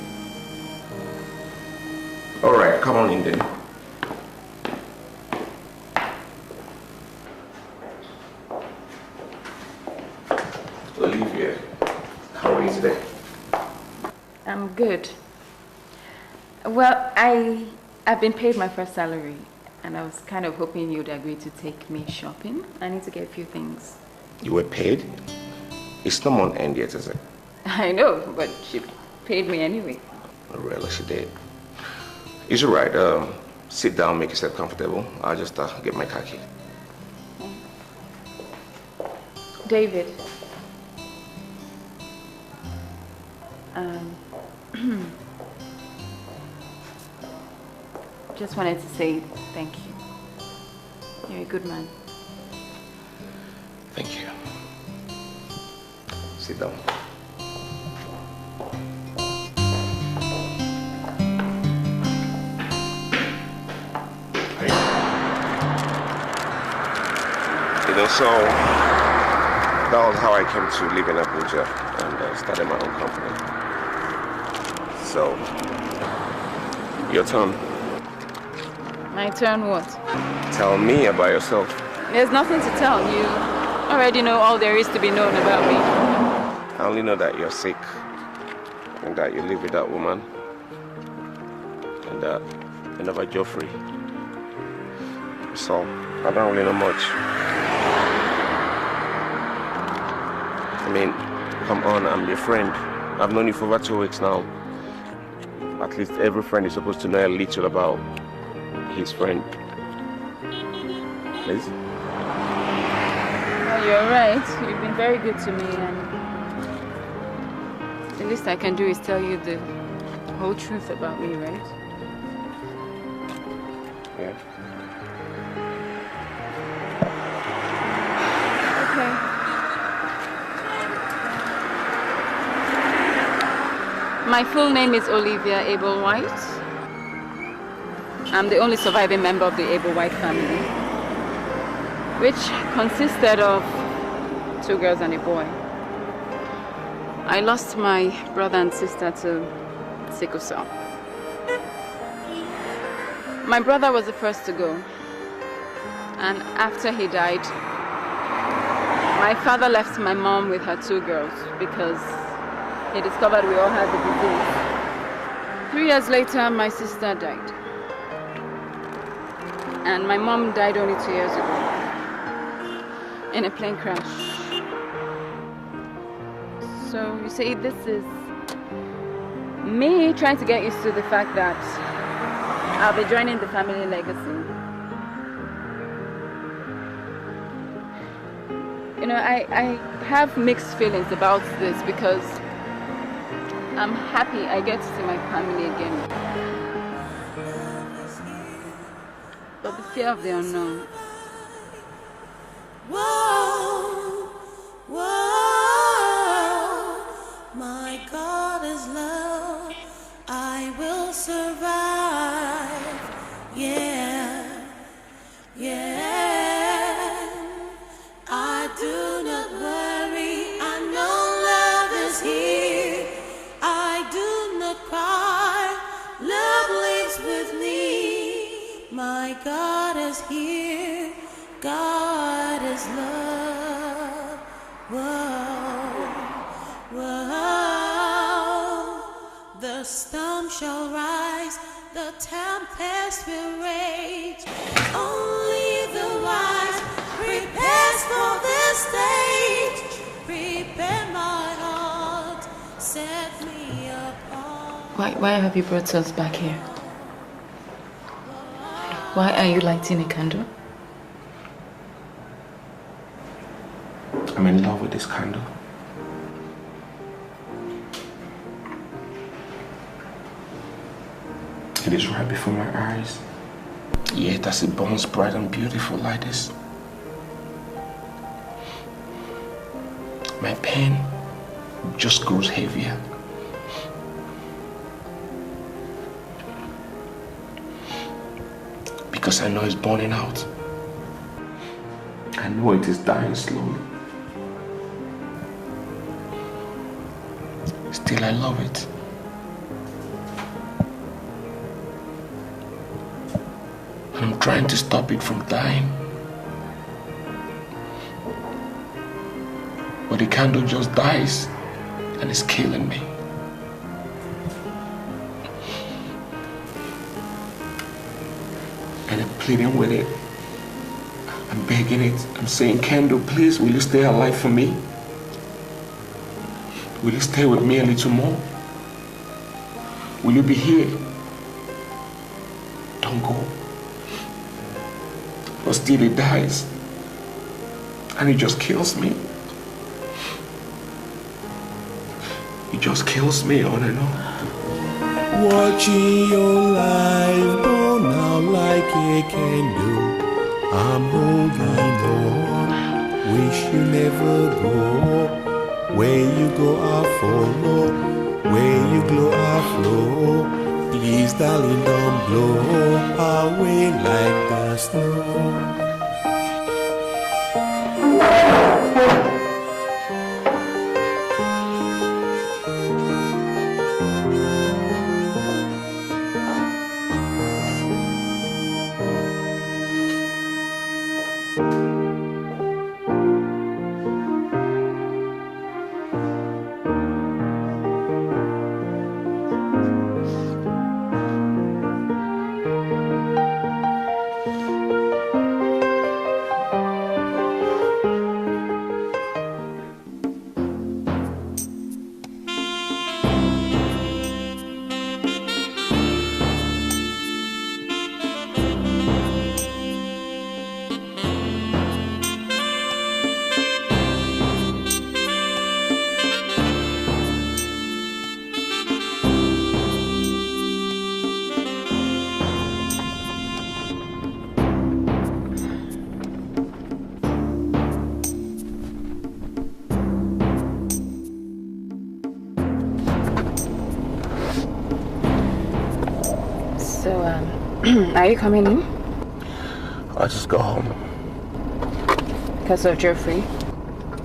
Alright, come on in then. Olivia, how are you today? I'm good. Well, I've been paid my first salary, and I was kind of hoping you'd agree to take me shopping. I need to get a few things. You were paid? It's not on end yet, is it? I know, but she paid me anyway. Really, she did. It's alright. Sit down, make yourself comfortable. I'll just get my car key. David. Just wanted to say thank you. You're a good man. Thank you. Sit down. You know, so that was how I came to live in Abuja and started my own company. So, your turn. My turn what? Tell me about yourself. There's nothing to tell. You already know all there is to be known about me. I only know that you're sick and that you live with that woman and that you never Ejiofor. So, I don't really know much. I mean, come on, I'm your friend. I've known you for over 2 weeks now. At least every friend is supposed to know a little about his friend. Please? Well, you're right. You've been very good to me, and the least I can do is tell you the whole truth about me, right? Yeah. Okay. My full name is Olivia Abel-White. I'm the only surviving member of the Abel-White family, which consisted of 2 girls and a boy. I lost my brother and sister to sickle cell. My brother was the first to go, and after he died, my father left my mom with her 2 girls because he discovered we all had the disease. 3 years later, my sister died. And my mom died only 2 years ago in a plane crash. So you see, this is me trying to get used to the fact that I'll be joining the family legacy. You know, I have mixed feelings about this because I'm happy I get to see my family again. But the fear of the unknown. Whoa, whoa, my God is love. I will survive. Yeah, yeah. I do not worry. I know love is here. I do not cry. Love lives with me. My God is here. God is love. Whoa, whoa. The storm shall rise. The tempest will rage. Only the wise prepares for this stage. Prepare my heart. Set me apart. Why have you brought us back here? Why are you lighting a candle? I'm in love with this candle. It is right before my eyes. Yet as it burns bright and beautiful like this. My pain just grows heavier. Because I know it's burning out. I know it is dying slowly. Still, I love it. I'm trying to stop it from dying. But the candle just dies and it's killing me. And I'm pleading with it. I'm begging it. I'm saying, candle, please, will you stay alive for me? Will you stay with me a little more? Will you be here? Don't go. But still it dies. And it just kills me. It just kills me on and on. Watching your life burn out like a candle. I'm holding on. Wish you never go. Where you go, I follow. Where you glow, I flow. Please, darling, don't blow away like the snow. Are you coming in? I'll just go home. Because of Geoffrey?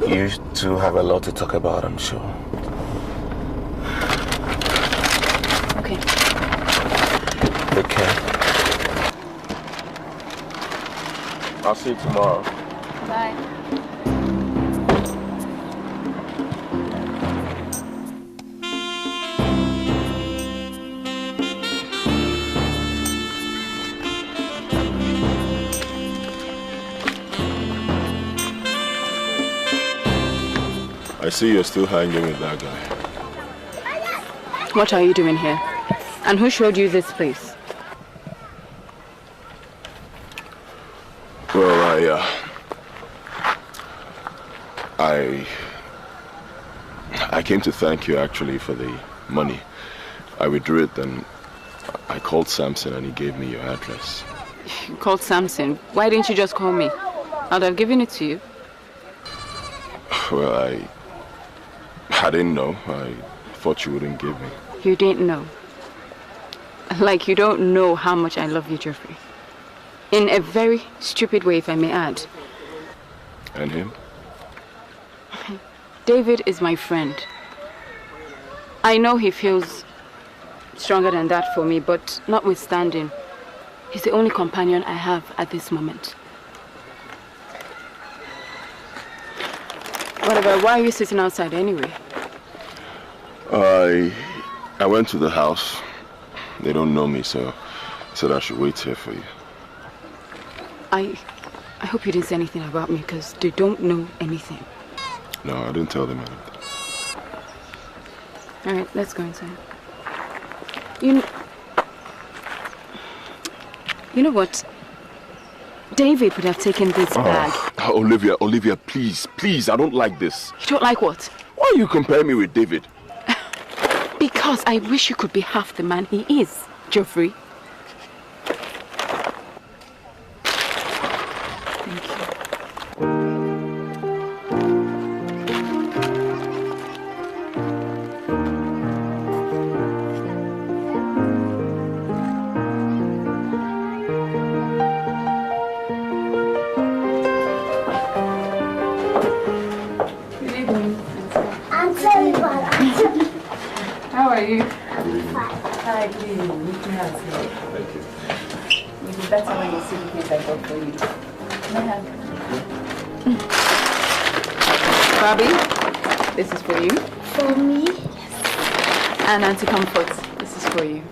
You two have a lot to talk about, I'm sure. Okay. Take care. I'll see you tomorrow. Bye. I see you're still hanging with that guy. What are you doing here? And who showed you this place? Well, I came to thank you actually for the money. I withdrew it and I called Samson and he gave me your address. You called Samson? Why didn't you just call me? I'd have given it to you. Well, I didn't know. I thought you wouldn't give me. You didn't know. Like you don't know how much I love you, Geoffrey. In a very stupid way, if I may add. And him? David is my friend. I know he feels stronger than that for me, but notwithstanding, he's the only companion I have at this moment. Whatever, why are you sitting outside anyway? I went to the house. They don't know me, so I said I should wait here for you. I hope you didn't say anything about me, because they don't know anything. No, I didn't tell them anything. Alright, let's go inside. You know what? David would have taken this bag. Olivia, please, I don't like this. You don't like what? Why are you comparing me with David? Because I wish you could be half the man he is, Geoffrey. Thank you. Hi, good evening. Meet me outside. Thank you. You'll be better when you see the things I got for you. Can I have? Bobby, this is for you. For me? And Auntie Comfort, this is for you.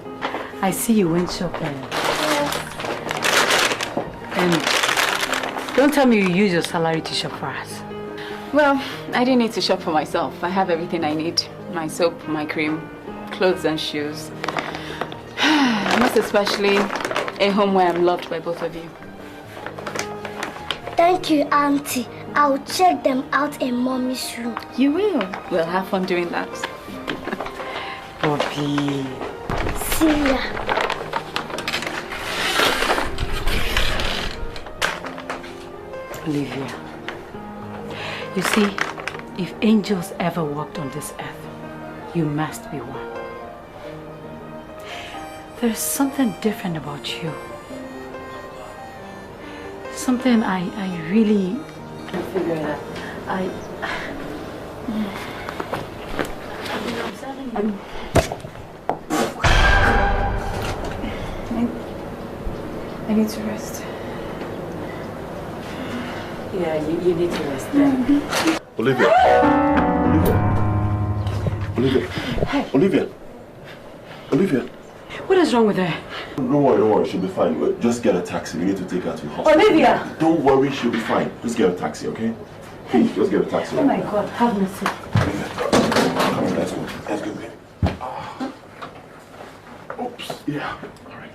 I see you went shopping. Yes. And don't tell me you use your salary to shop for us. Well, I didn't need to shop for myself. I have everything I need. My soap, my cream, clothes and shoes. Most especially a home where I'm loved by both of you. Thank you, Auntie. I'll check them out in Mommy's room. You will. We'll have fun doing that. Bobby. See ya. Olivia. You see, if angels ever walked on this earth, you must be one. There's something different about you. Something I really can't figure it out. I need to rest. Yeah, you need to rest then. Olivia. Olivia. Hey. Olivia. What is wrong with her? Don't worry, she'll be fine. But just get a taxi. We need to take her to the hospital. Olivia! Don't worry, she'll be fine. Just get a taxi, okay? Please, just get a taxi. Oh my God, have mercy. Come on, let's go. Let's go, baby. Oops. Yeah. All right.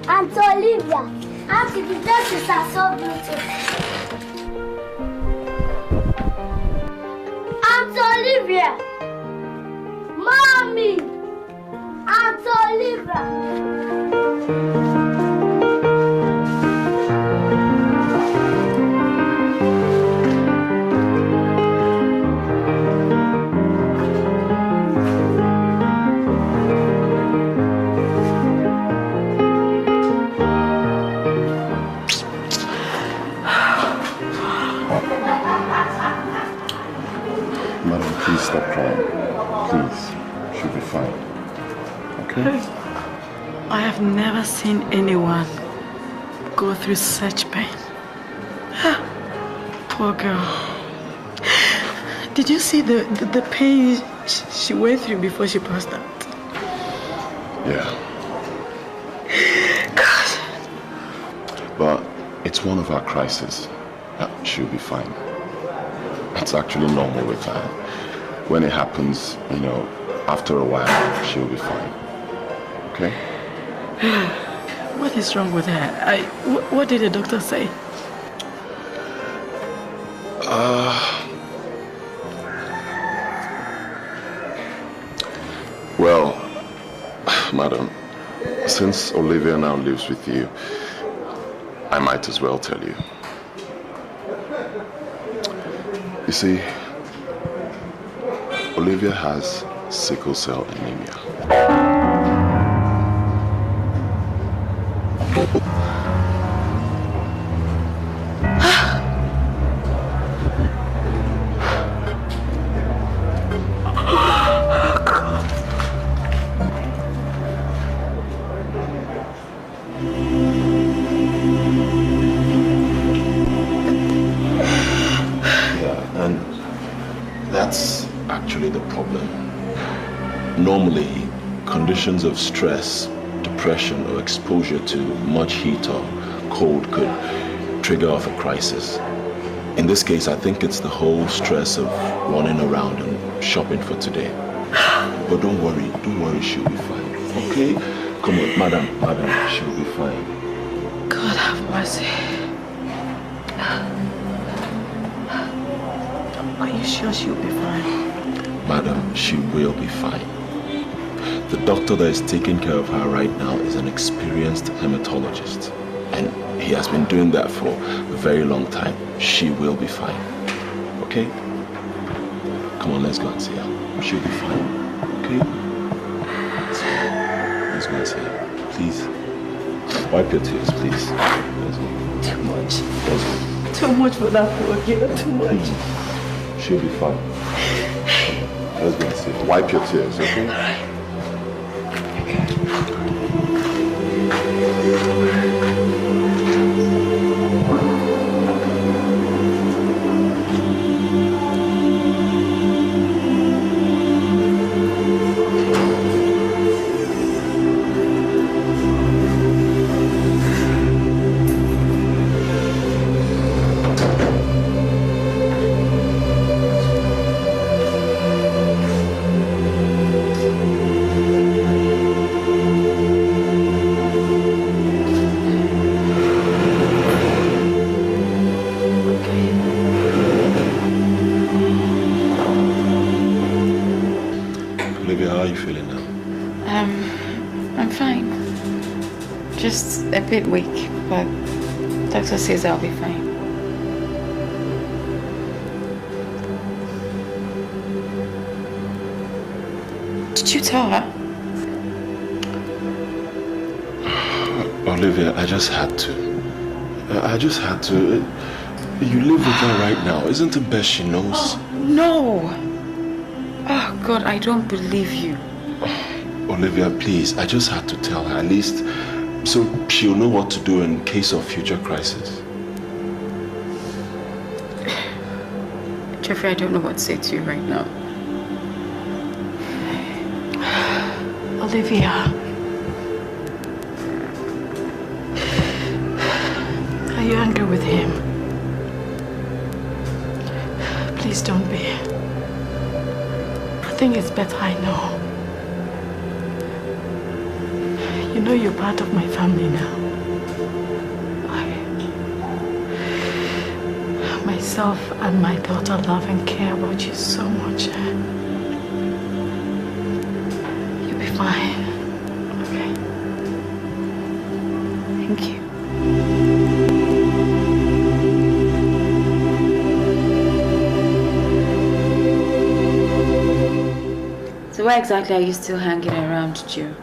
Aunt Olivia, Auntie, the dresses are so beautiful. Aunt Olivia, Mommy, Aunt Olivia. Please stop crying. Please. She'll be fine. Okay? I have never seen anyone go through such pain. Poor girl. Did you see the pain she went through before she passed out? Yeah. God. But it's one of our crises. She'll be fine. It's actually normal with her. When it happens, you know, after a while, she'll be fine. Okay? What is wrong with her? What did the doctor say? Well, madam, since Olivia now lives with you, I might as well tell you. You see, Olivia has sickle cell anemia. actually the problem. Normally, conditions of stress, depression, or exposure to much heat or cold could trigger off a crisis. In this case, I think it's the whole stress of running around and shopping for today. But don't worry, she'll be fine. Okay? Come on, madam, she'll be fine. God have mercy. Are you sure she'll be fine? Madam, she will be fine. The doctor that is taking care of her right now is an experienced hematologist. And he has been doing that for a very long time. She will be fine. Okay? Come on, let's go and see her. She'll be fine. Okay? Let's go and see her. Please. Wipe your tears, please. Let's go. Too much. Let's go. Too much for that poor girl. Too much. She'll be fine. Let's go and see her. Wipe your tears, okay? A bit weak, but doctor says I'll be fine. Did you tell her? Olivia, I just had to. You live with her right now. Isn't it best she knows? Oh, no. Oh, God, I don't believe you. Olivia, please, I just had to tell her, at least so she'll know what to do in case of future crisis. Jeffrey, I don't know what to say to you right now. Olivia. Are you angry with him? Please don't be. I think it's better I know. You know you're part of my family now. Myself and my daughter love and care about you so much. You'll be fine. Okay? Thank you. So why exactly are you still hanging around, Joe?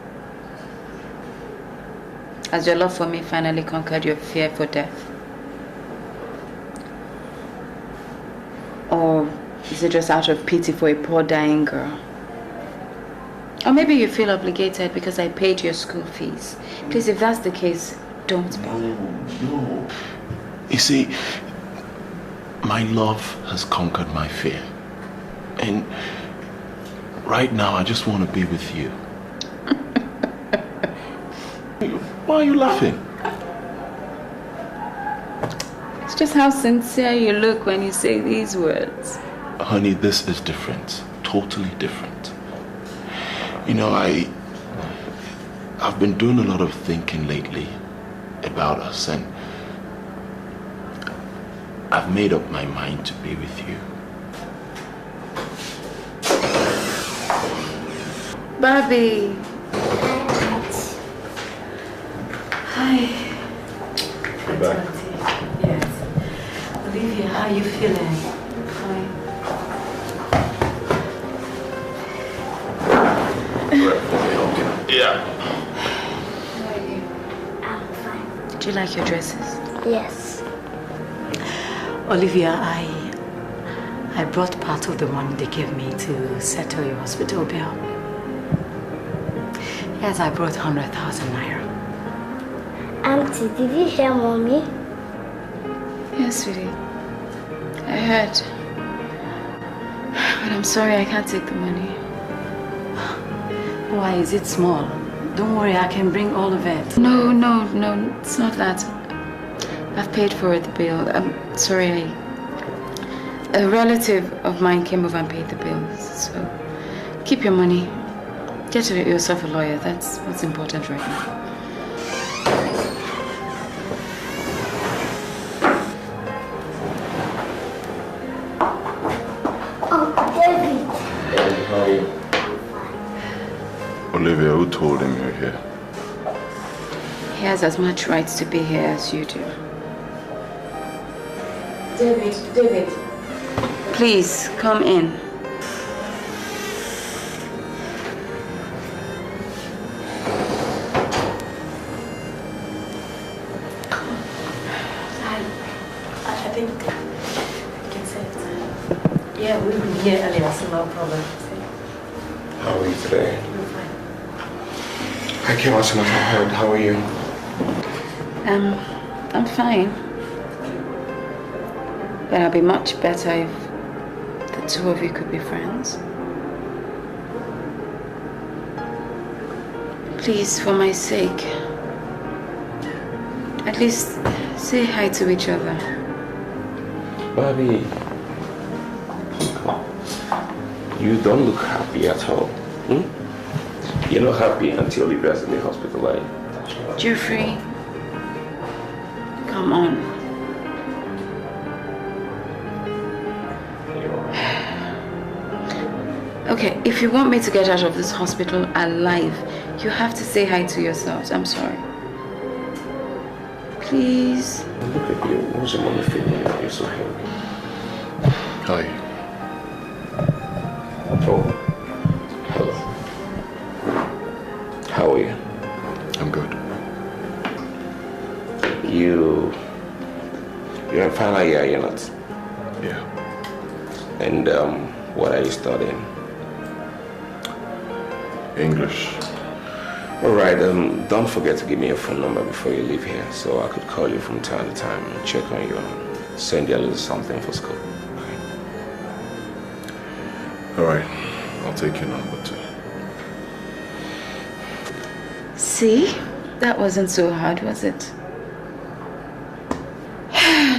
Has your love for me finally conquered your fear for death? Or is it just out of pity for a poor dying girl? Or maybe you feel obligated because I paid your school fees. Please, if that's the case, don't bother. No. You see, my love has conquered my fear. And right now, I just want to be with you. Why are you laughing? It's just how sincere you look when you say these words. Honey, this is different. Totally different. You know, I've been doing a lot of thinking lately about us, and I've made up my mind to be with you. Barbie. Hi. You're back. Yes. Olivia, how are you feeling? Fine. Yeah. How are you? I'm fine. Did you like your dresses? Yes. Olivia, I brought part of the money they gave me to settle your hospital bill. Yes, I brought 100,000 naira. Auntie, did you hear Mommy? Yes, sweetie. I heard. But I'm sorry, I can't take the money. Why is it small? Don't worry, I can bring all of it. No, it's not that. I've paid for the bill. I'm sorry, a relative of mine came over and paid the bills. So keep your money. Get yourself a lawyer. That's what's important right now. Olivia, who told him you're here? He has as much rights to be here as you do. David. Please, come in. I think I can say it. Yeah, we've been here earlier, so no problem. How are you today? I came as soon as I heard. How are you? I'm fine. But I'll be much better if the two of you could be friends. Please, for my sake, at least say hi to each other. Bobby, you don't look happy at all. You're not happy until Olivia's in the hospital, right? Jeffrey, come on. Okay, if you want me to get out of this hospital alive, you have to say hi to yourselves. I'm sorry. Please. Look at you. What's your mommy feeling? You're so heavy. Hi. Oh. Hello. How are you? I'm good. You're in final year, you're not? Yeah. And what are you studying? English. Alright, don't forget to give me your phone number before you leave here so I could call you from time to time and check on you and send you a little something for school. Okay. Alright, I'll take your number too. See? That wasn't so hard, was it?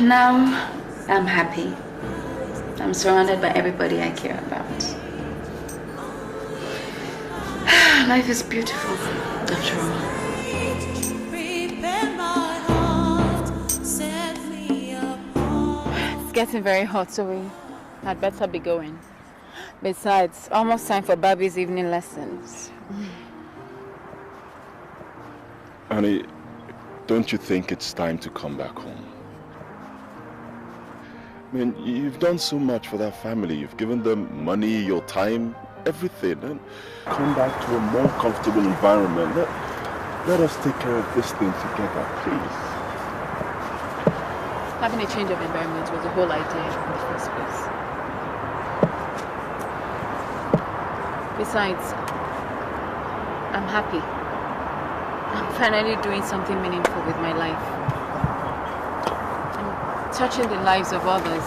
Now, I'm happy. I'm surrounded by everybody I care about. Life is beautiful, after all. It's getting very hot, so we had better be going. Besides, almost time for Bobby's evening lessons. Honey, don't you think it's time to come back home? I mean, you've done so much for that family. You've given them money, your time, everything. And come back to a more comfortable environment. Let us take care of this thing together, please. Having a change of environment was the whole idea in the first place. Besides, I'm happy. I'm finally doing something meaningful with my life. I'm touching the lives of others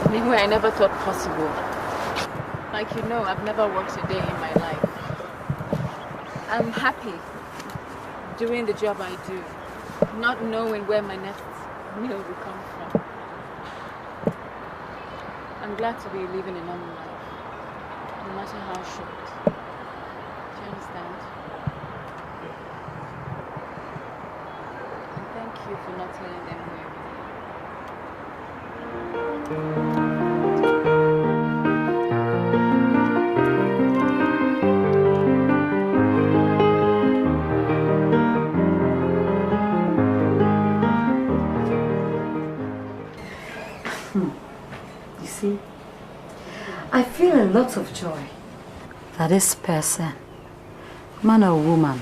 in a way I never thought possible. Like you know, I've never worked a day in my life. I'm happy doing the job I do, not knowing where my next meal will come from. I'm glad to be living a normal life, no matter how short. Do you understand? And thank you for not telling them where You see, I feel a lot of joy that this person, man or woman,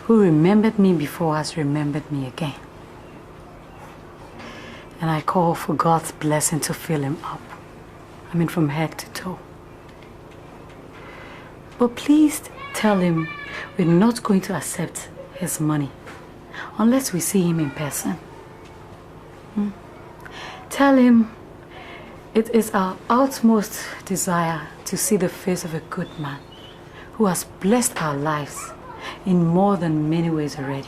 who remembered me before has remembered me again. And I call for God's blessing to fill him up. I mean, from head to toe. But please tell him we're not going to accept his money unless we see him in person. Tell him It is our utmost desire to see the face of a good man who has blessed our lives in more than many ways already.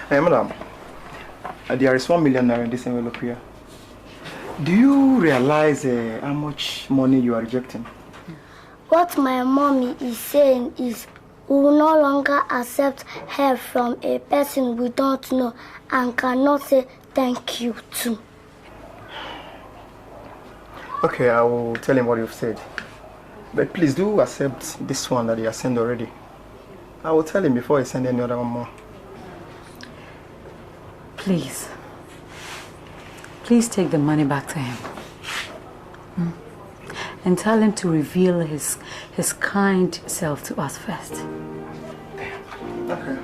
Hey, madam, there is 1 million naira in this envelope here. Do you realize how much money you are rejecting? What my mommy is saying is we will no longer accept help from a person we don't know and cannot say thank you to. Okay, I will tell him what you've said. But please do accept this one that he has sent already. I will tell him before I send any other one more. Please. Please take the money back to him. And tell him to reveal his kind self to us first. Okay.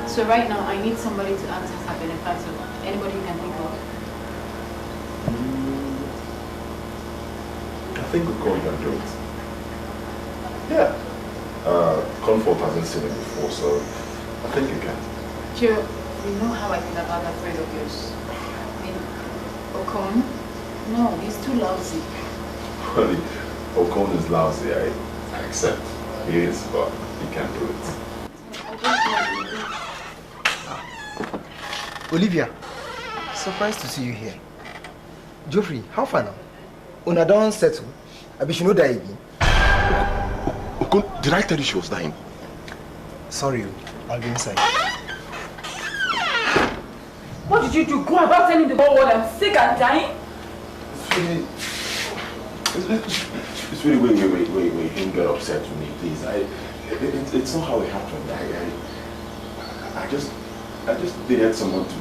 So right now, I need somebody to act as a benefactor. Anybody you can think of? I think Okoye can do it. Yeah. Comfort hasn't seen it before, so I think you can. Joe, you know how I feel about that friend of yours. I mean, Okon? No, he's too lousy. Well, Okon is lousy, I accept. He is, but he can't do it. Olivia, surprised to see you here. Geoffrey, how far now? Una don't settle. I bet you know that again. Okon, did I tell you she was dying? Sorry, I'll be inside. What did you do? Go about telling the whole world I'm sick and dying? It's really when you can get upset with me, please. It's not how it happened. I just needed someone to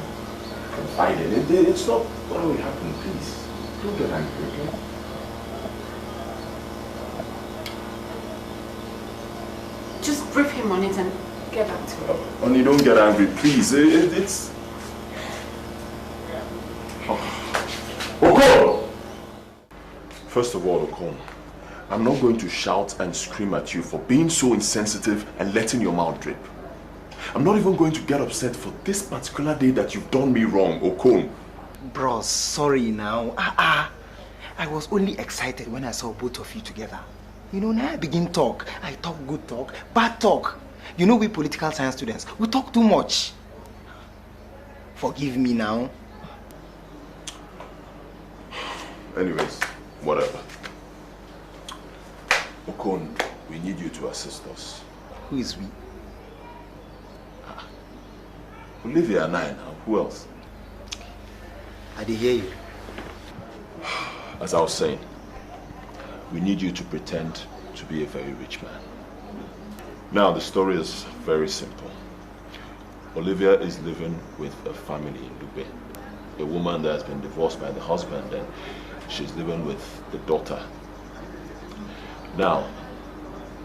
confide in. It's not how it happened, please. Don't get angry, okay? Just brief him on it and get back to it. Only don't get angry, please. It's... Okon! First of all, Okon, I'm not going to shout and scream at you for being so insensitive and letting your mouth drip. I'm not even going to get upset for this particular day that you've done me wrong, Okon. Bro, sorry now. I was only excited when I saw both of you together. You know, now I begin talk. I talk good talk, bad talk. You know, we political science students, we talk too much. Forgive me now. Anyways, whatever. Okon, we need you to assist us. Who is we? Olivia and I now. Who else? I did hear you. As I was saying, we need you to pretend to be a very rich man. Now, the story is very simple. Olivia is living with a family in Dubai. A woman that has been divorced by the husband, and she's living with the daughter. Now,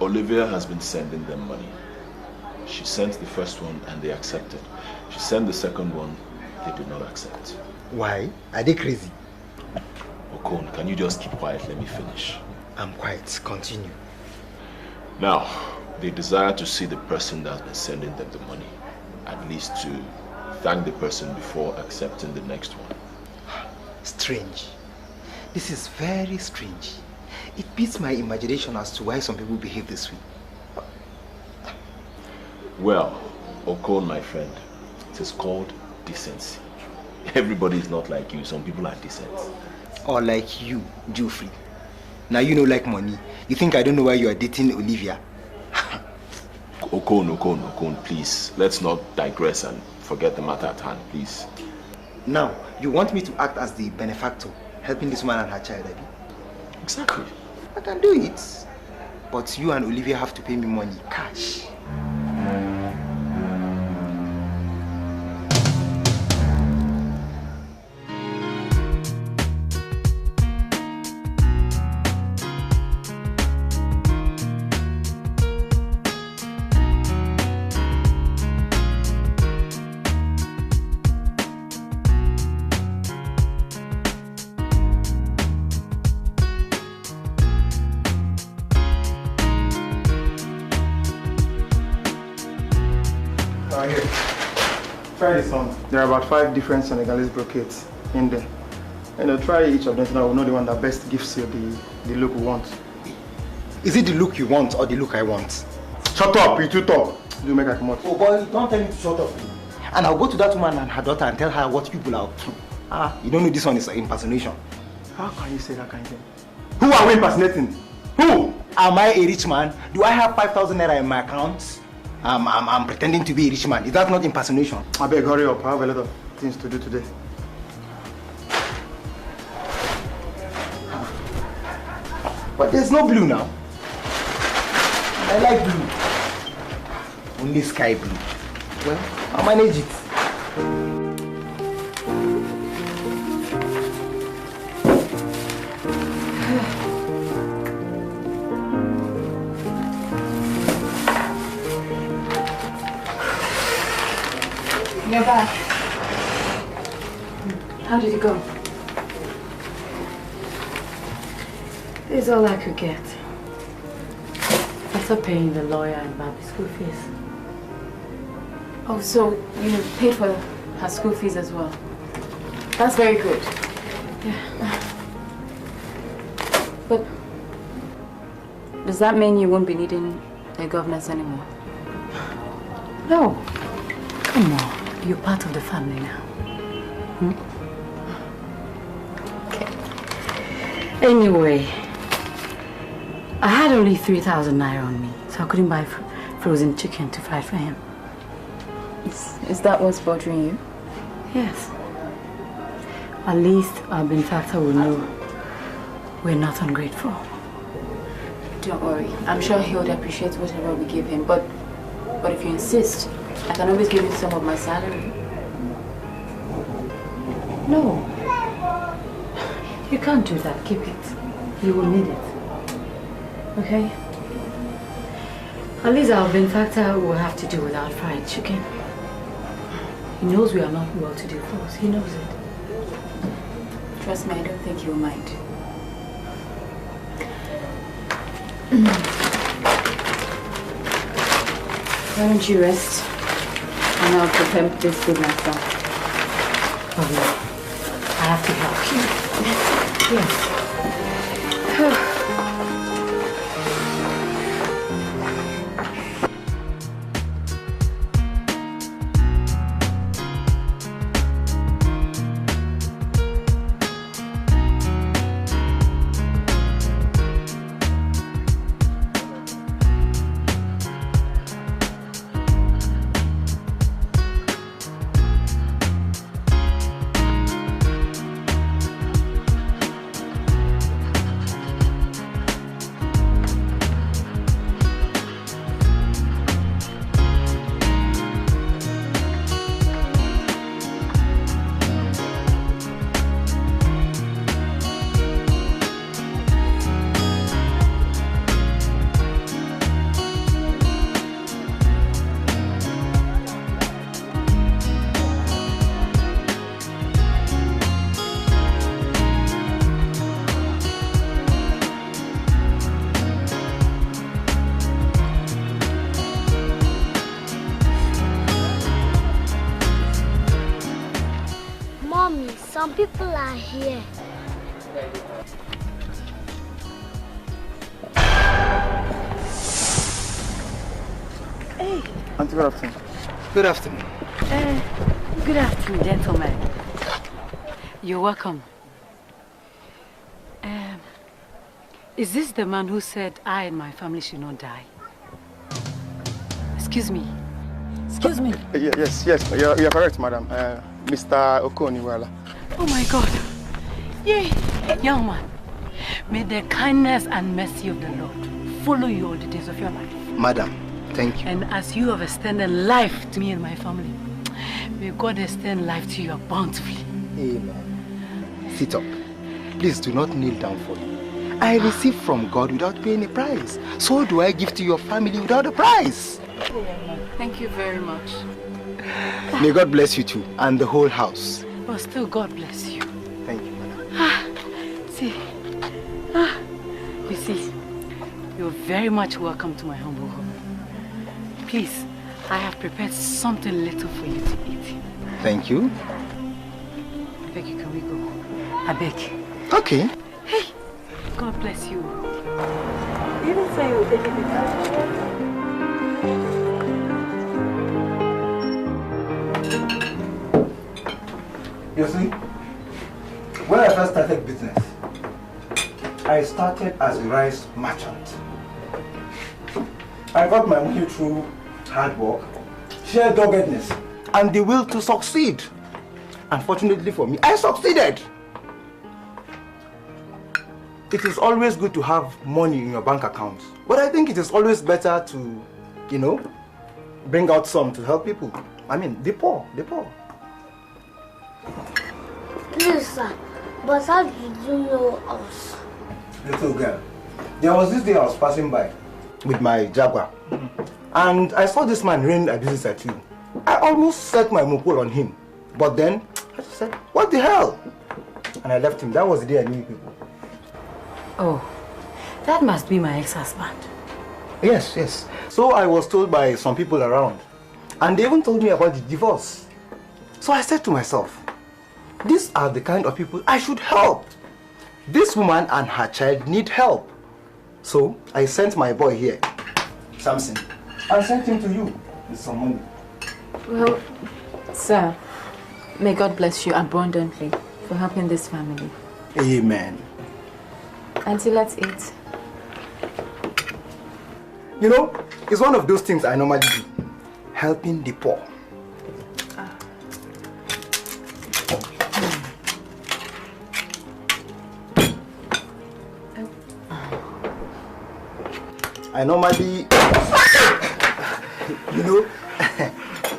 Olivia has been sending them money. She sent the first one and they accepted. She sent the second one, they did not accept. Why? Are they crazy? Okon, can you just keep quiet? Let me finish. I'm quiet. Continue. Now, they desire to see the person that has been sending them the money. At least to thank the person before accepting the next one. Strange. This is very strange. It beats my imagination as to why some people behave this way. Well, Okon, my friend, it is called decency. Everybody is not like you. Some people are decent. Or like you, Geoffrey. Now you know like money. You think I don't know why you are dating Olivia? Okon, please. Let's not digress and forget the matter at hand, please. Now, you want me to act as the benefactor, helping this woman and her child, Abby? Exactly. I can do it. But you and Olivia have to pay me money, cash. here. Try this on. There are about 5 different Senegalese brocades in there. Try each of them so that we'll know the one that best gives you the look we want. Is it the look you want or the look I want? Shut up, you too talk. You make a come out. Oh boy, don't tell me to shut up. And I'll go to that woman and her daughter and tell her what people are up to. You don't know this one is an impersonation. How can you say that kind of thing? Who are we impersonating? Who? Am I a rich man? Do I have 5,000 naira in my account? I'm pretending to be a rich man. Is that not impersonation? I beg, hurry up. I have a lot of things to do today. But there's no blue now. I like blue. Only sky blue. Well, I'll manage it. You're back. How did it go? This is all I could get. After paying the lawyer and Baby's school fees. Oh, so you paid for her school fees as well? That's very good. Yeah. But does that mean you won't be needing a governess anymore? No. Come on. You're part of the family now. Okay. Anyway, I had only 3,000 naira on me, so I couldn't buy frozen chicken to fry for him. Is that what's bothering you? Yes. At least our benefactor will know we're not ungrateful. Don't worry. I'm sure he would appreciate whatever we give him. But if you insist, I can always give you some of my salary. No. You can't do that. Keep it. You will need it. Okay? At least our benefactor will have to do without fried chicken. He knows we are not well-to-do folks. He knows it. Trust me, I don't think he'll mind. Why don't you rest? And I'll prepare this food myself. Oh, no. I have to help you. Yes. Some people are here. Hey. Auntie, good afternoon. Good afternoon. Good afternoon, gentlemen. You're welcome. Is this the man who said I and my family should not die? Excuse me. Excuse me. Yes, you're correct, madam. Mr. Okoniwala. Oh my God. Yay. Young man, may the kindness and mercy of the Lord follow you all the days of your life. Madam, thank you. And as you have extended life to me and my family, may God extend life to you bountifully. Amen. Sit up. Please do not kneel down for me. I receive from God without paying a price. So do I give to your family without a price. Thank you very much. May God bless you too, and the whole house. But still, God bless you. Thank you, madam. You see, you're very much welcome to my humble home. Please, I have prepared something little for you to eat. Thank you. I beg you, can we go? I beg. Okay. Hey, God bless you. You didn't say you would take it You see, when I first started business, I started as a rice merchant. I got my money through hard work, sheer doggedness, and the will to succeed. Unfortunately for me, I succeeded. It is always good to have money in your bank account, but I think it is always better to, you know, bring out some to help people. I mean, the poor, the poor. Please, sir, but how did you know us? Little girl, there was this day I was passing by with my Jaguar, and I saw this man rain abuses at you. I almost set my mopol on him, but then I just said, what the hell? And I left him. That was the day I knew people. Oh, that must be my ex-husband. Yes, yes. So I was told by some people around, and they even told me about the divorce. So I said to myself, these are the kind of people I should help. This woman and her child need help. So I sent my boy here, Samson, and sent him to you with some money. Well, sir, may God bless you abundantly for helping this family. Amen. Auntie, let's eat. You know, it's one of those things I normally do, helping the poor. I normally, you know,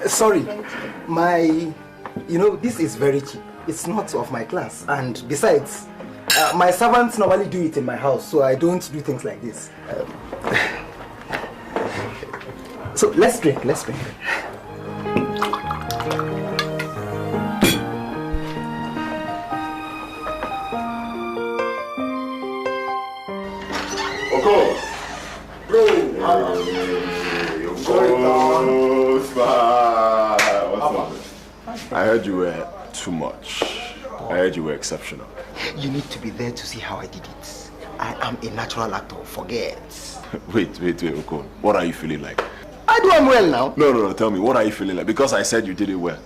sorry, this is very cheap. It's not of my class. And besides, my servants normally do it in my house, so I don't do things like this. So let's drink, let's drink. I heard you were too much. I heard you were exceptional. You need to be there to see how I did it. I am a natural actor, forget. Wait, Oko. What are you feeling like? I do am well now. No, tell me, what are you feeling like? Because I said you did it well.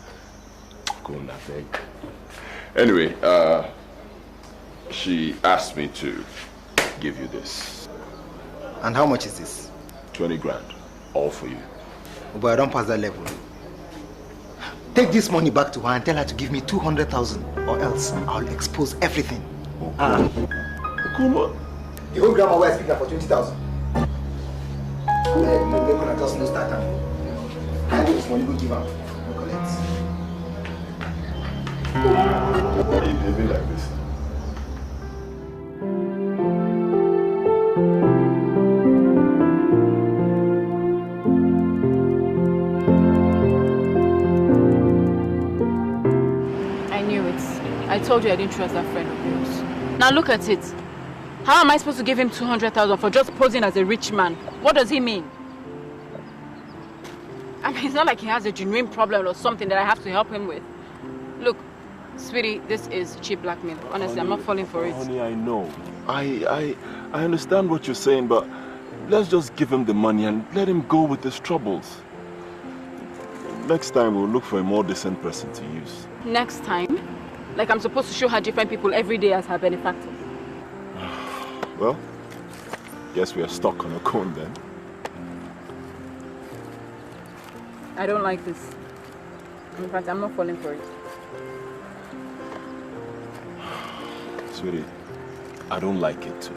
Go on, nothing. Anyway, she asked me to give you this. And how much is this? 20 grand. All for you. But I don't pass that level. Take this money back to her and tell her to give me 200,000, or else I'll expose everything. Come on. The whole grandma was speaking for 20,000. They're gonna just no start time. I need this money, go give her. Collect. Why are you behaving like this? I told you I didn't trust that friend of yours. Now look at it. How am I supposed to give him 200,000 for just posing as a rich man? What does he mean? I mean, it's not like he has a genuine problem or something that I have to help him with. Look, sweetie, this is cheap blackmail. Honestly, honey, I'm not falling for it. Honey, I know. I understand what you're saying, but let's just give him the money and let him go with his troubles. Next time, we'll look for a more decent person to use. Next time? Like I'm supposed to show her different people every day as her benefactor. Well, guess we are stuck on a cone then. I don't like this. In fact, I'm not falling for it. Sweetie, I don't like it too.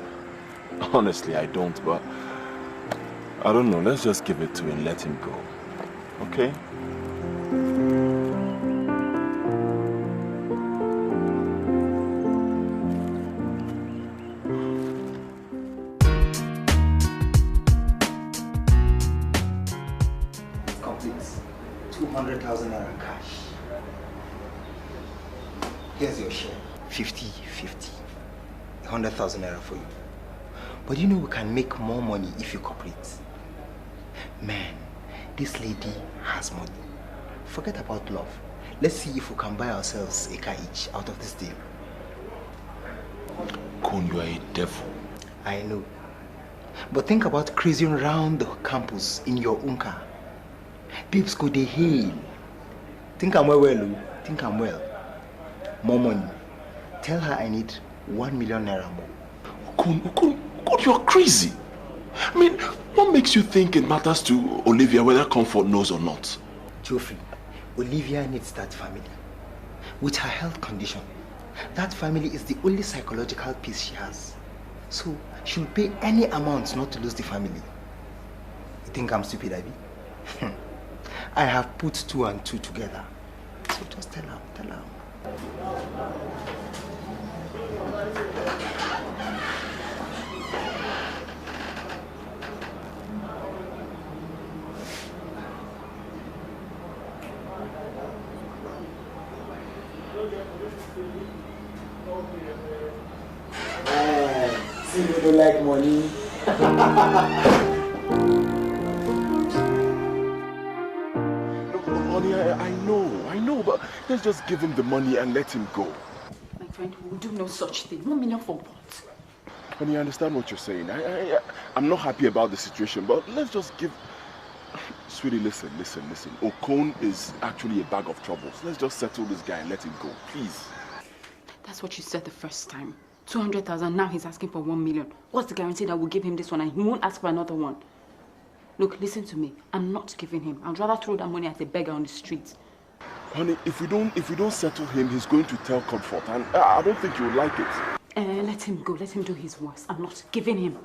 Honestly, I don't, but I don't know. Let's just give it to him and let him go. Okay? Here's your share. 50-50. 100,000 naira for you. But you know we can make more money if you cooperate. Man, this lady has money. Forget about love. Let's see if we can buy ourselves a car each out of this deal. Kun, you are a devil. I know. But think about cruising around the campus in your own car. Babes go dey hail. Think I'm well, think I'm well. More money. Tell her I need 1 million naira more. Kun, you're crazy. I mean, what makes you think it matters to Olivia whether Comfort knows or not? Geoffrey, Olivia needs that family. With her health condition, that family is the only psychological peace she has. So, she'll pay any amount not to lose the family. You think I'm stupid, Ivy? I have put 2 and 2 together. So just tell her. See, you don't like money. Look, honey, I know, but let's just give him the money and let him go. My friend, we will do no such thing. 1 million for what? Honey, I understand what you're saying. I'm not happy about the situation, but let's just give... Sweetie, listen. Okon is actually a bag of troubles. Let's just settle this guy and let him go, please. That's what you said the first time. 200,000, now he's asking for 1 million. What's the guarantee that we'll give him this one and he won't ask for another one? Look, listen to me. I'm not giving him. I'd rather throw that money at a beggar on the street. Honey, if we don't settle him, he's going to tell Comfort, and I don't think he would like it. Let him go. Let him do his worst. I'm not giving him.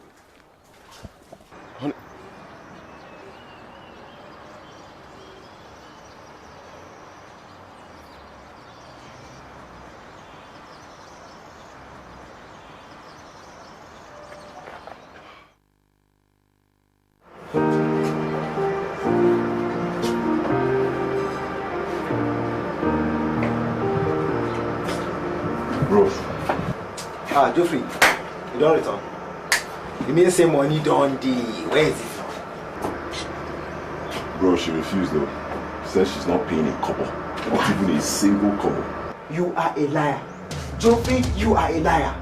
Honey. Geoffrey, you don't return. You mean say money don't the where is it? Bro, she refused though. She said she's not paying a kobo. Not even a single kobo. You are a liar. Geoffrey, you are a liar.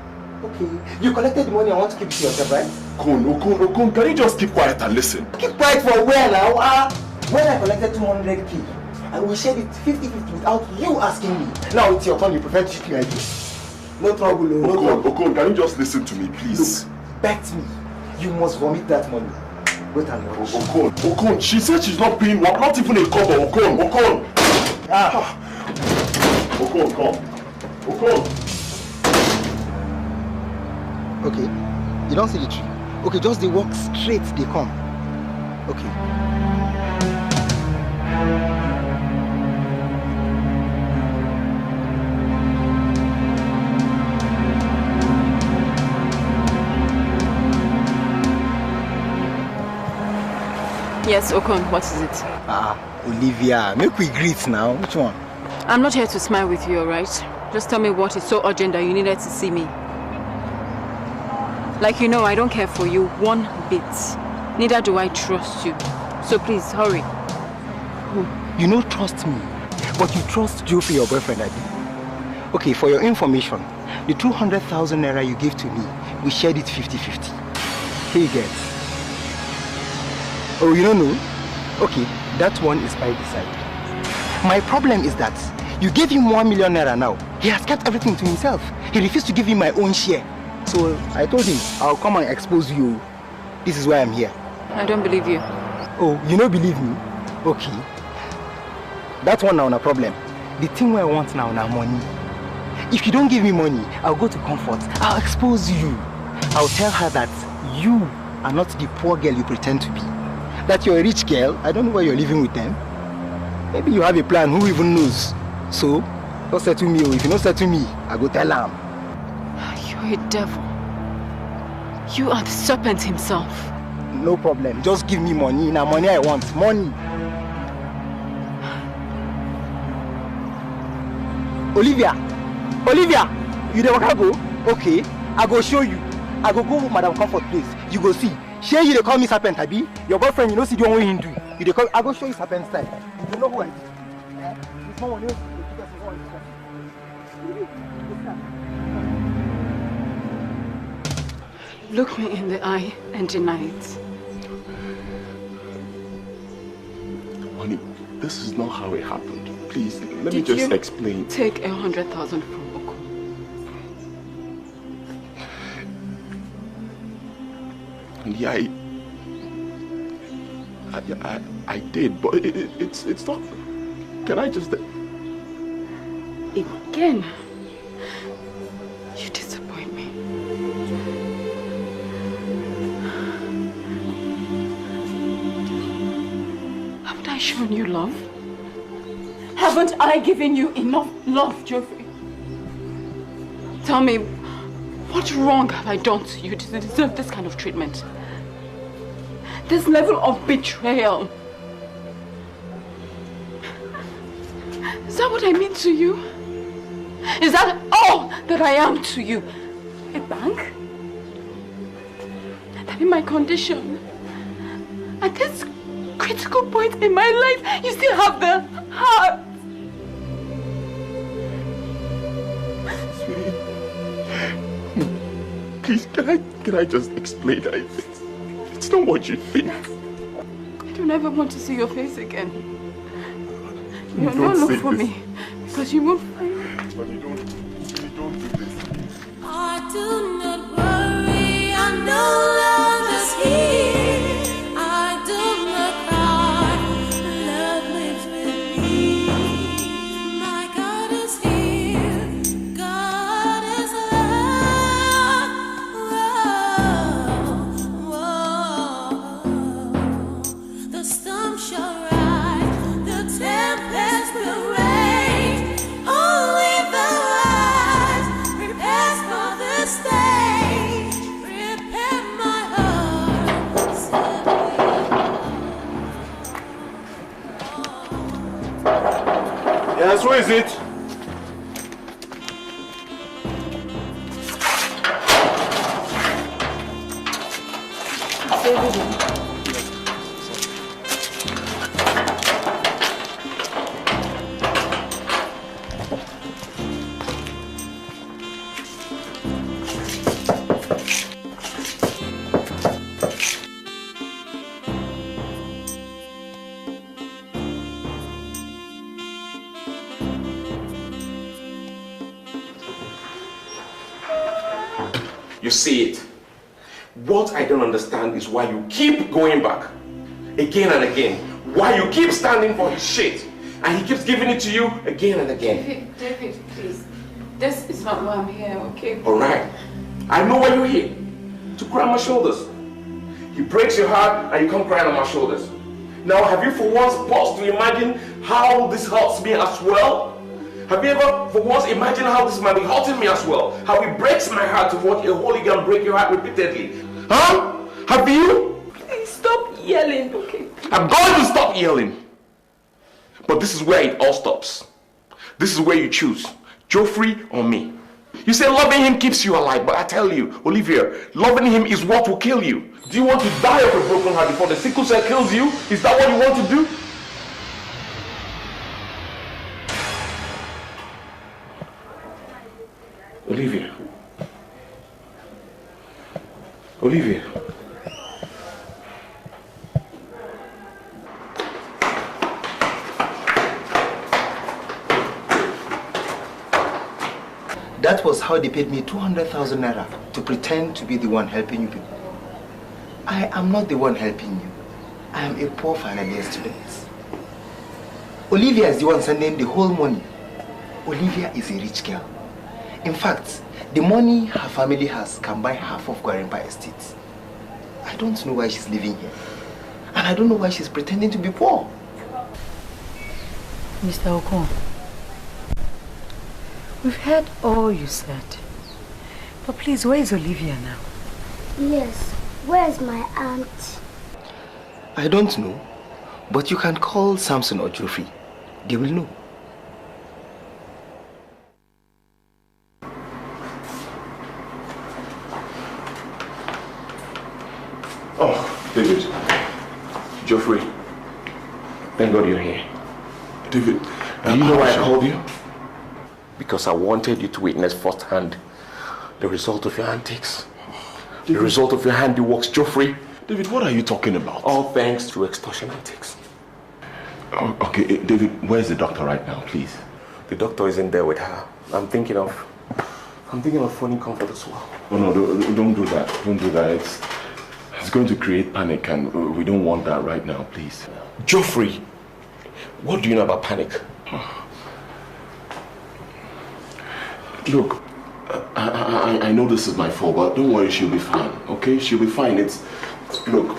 Okay, you collected the money and want to keep it to yourself, right? Okon, can you just keep quiet and listen? Keep quiet for where now? When I collected 200k, and we shared it 50-50 without you asking me. Now it's your turn, you prefer to treat me like this. No trouble, no trouble. Okon, can you just listen to me, please? Look, bet me. You must vomit that money. Wait and watch. Okon, she said she's not paying what? Not even a kobo. Okon. Okon, come. Okon. Okay, you don't see the tree. Okay, just they walk straight, they come. Okay. Yes, Okon, what is it? Olivia, make we greet now. Which one? I'm not here to smile with you, alright? Just tell me what is so urgent that you needed to see me. Like you know, I don't care for you one bit. Neither do I trust you. So please, hurry. You don't trust me, but you trust Geoffrey, your boyfriend, I think. Okay, for your information, the 200,000 naira you gave to me, we shared it 50-50. Here you get. Oh, you don't know? Okay, that one is by the side. My problem is that you gave him 1 million naira now. He has kept everything to himself. He refused to give me my own share. So I told him, I'll come and expose you. This is why I'm here. I don't believe you. Oh, you don't believe me? Okay. That one now, no problem. The thing where I want now, money. If you don't give me money, I'll go to Comfort. I'll expose you. I'll tell her that you are not the poor girl you pretend to be. That you're a rich girl. I don't know why you're living with them. Maybe you have a plan, who even knows? So, don't say to me, or if you don't say to me, I go tell her. You're a devil. You are the serpent himself. No problem. Just give me money. Now money I want. Money. Olivia! You never can go? Okay. I go show you. I go Madam Comfort place. You go see. Share you they call me serpent, Abi. Your boyfriend, you know, see the one way he do. You they call. I go show you serpent style. You don't know who I am. This one will Look me in the eye and deny it. Honey, this is not how it happened. Please, let me just explain. Take 100,000 from Oko. Yeah, I did, but it's not. Can I just? Again, you disappoint me. Haven't I shown you love? Haven't I given you enough love, Geoffrey? Tell me, what wrong have I done to you to deserve this kind of treatment? This level of betrayal. Is that what I mean to you? Is that all that I am to you? A bank? That in my condition, at this critical point in my life, you still have the heart. Sweetie, please, can I just explain that? It's not what you think. I don't ever want to see your face again. You don't look for me because you won't find me. But you don't do this. I do not worry, I know love is here. I do not cry, love lives with me. My God is here, God is love. The storm shall rise, the tempest will rage. Only the wise prepares for the stage. Prepare my heart. Yes, who is it? You see it. What I don't understand is why you keep going back again and again. Why you keep standing for his shit and he keeps giving it to you again and again. David, please. This is not why I'm here, okay? Alright. I know why you're here. To cry on my shoulders. He breaks your heart and you come crying on my shoulders. Now, have you for once paused to imagine how this hurts me as well? Have you ever for once imagined how this might be hurting me as well? How it breaks my heart to watch a hooligan break your heart repeatedly? Huh? Have you? Please stop yelling, okay? I'm going to stop yelling. But this is where it all stops. This is where you choose. Geoffrey or me. You say loving him keeps you alive, but I tell you, Olivia, loving him is what will kill you. Do you want to die of a broken heart before the sickle cell kills you? Is that what you want to do? Olivia. Olivia. That was how they paid me 200,000 naira to pretend to be the one helping you people. I am not the one helping you. I am a poor final year student. Olivia is the one sending the whole money. Olivia is a rich girl. In fact, the money her family has can buy half of Gwarimpa Estate. I don't know why she's living here. And I don't know why she's pretending to be poor. Mr. Okon, we've heard all you said. But please, where is Olivia now? Yes, where's my aunt? I don't know, but you can call Samson or Geoffrey. They will know. Oh, Thank God you're here. David, do you know why I called you? Because I wanted you to witness firsthand the result of your antics. David. The result of your handiworks, Geoffrey. David, what are you talking about? All thanks to extortion antics. Oh, okay, David, where's the doctor right now, please? The doctor isn't there with her. I'm thinking of phoning comfort as well. Oh no, don't do that. Don't do that. It's going to create panic, and we don't want that right now, please. Geoffrey, what do you know about panic? Look, I know this is my fault, but don't worry, she'll be fine, okay? She'll be fine. Look,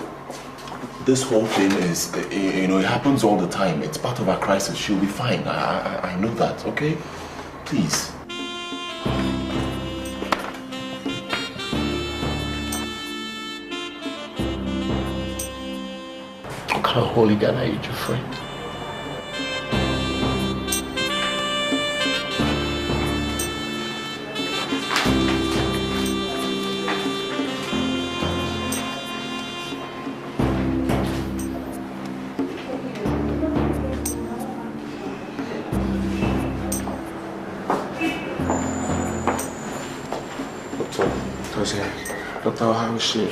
this whole thing is, it happens all the time. It's part of our crisis. She'll be fine. I know that, okay? Please. What kind of hooligan are you, Geoffrey? Doctor, how is she?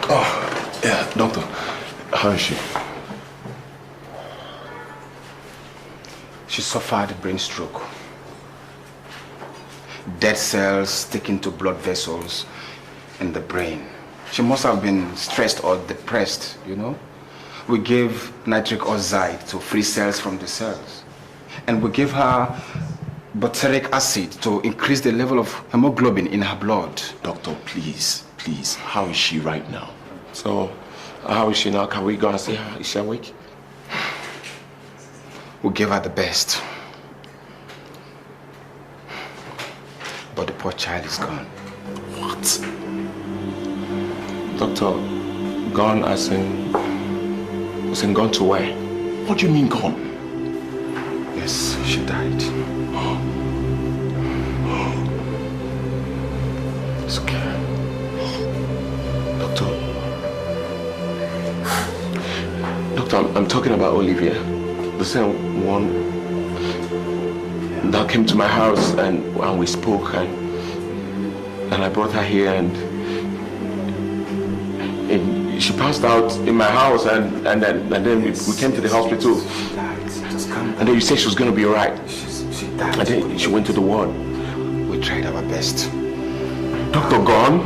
Oh, yeah, doctor. How is she? She suffered a brain stroke. Dead cells sticking to blood vessels in the brain. She must have been stressed or depressed, We gave nitric oxide to free cells from the cells. And we gave her butyric acid to increase the level of hemoglobin in her blood. Doctor, please, how is she right now? So, how is she now? Can we go and see her? Is she awake? We'll give her the best. But the poor child is gone. What? Doctor, gone as in gone to where? What do you mean gone? Yes, she died. It's okay. Doctor, I'm talking about Olivia. The same one that came to my house and we spoke and I brought her here and she passed out in my house and then we came to the hospital. And then you said she was going to be alright. She died. And then she went to the ward. We tried our best. Doctor gone?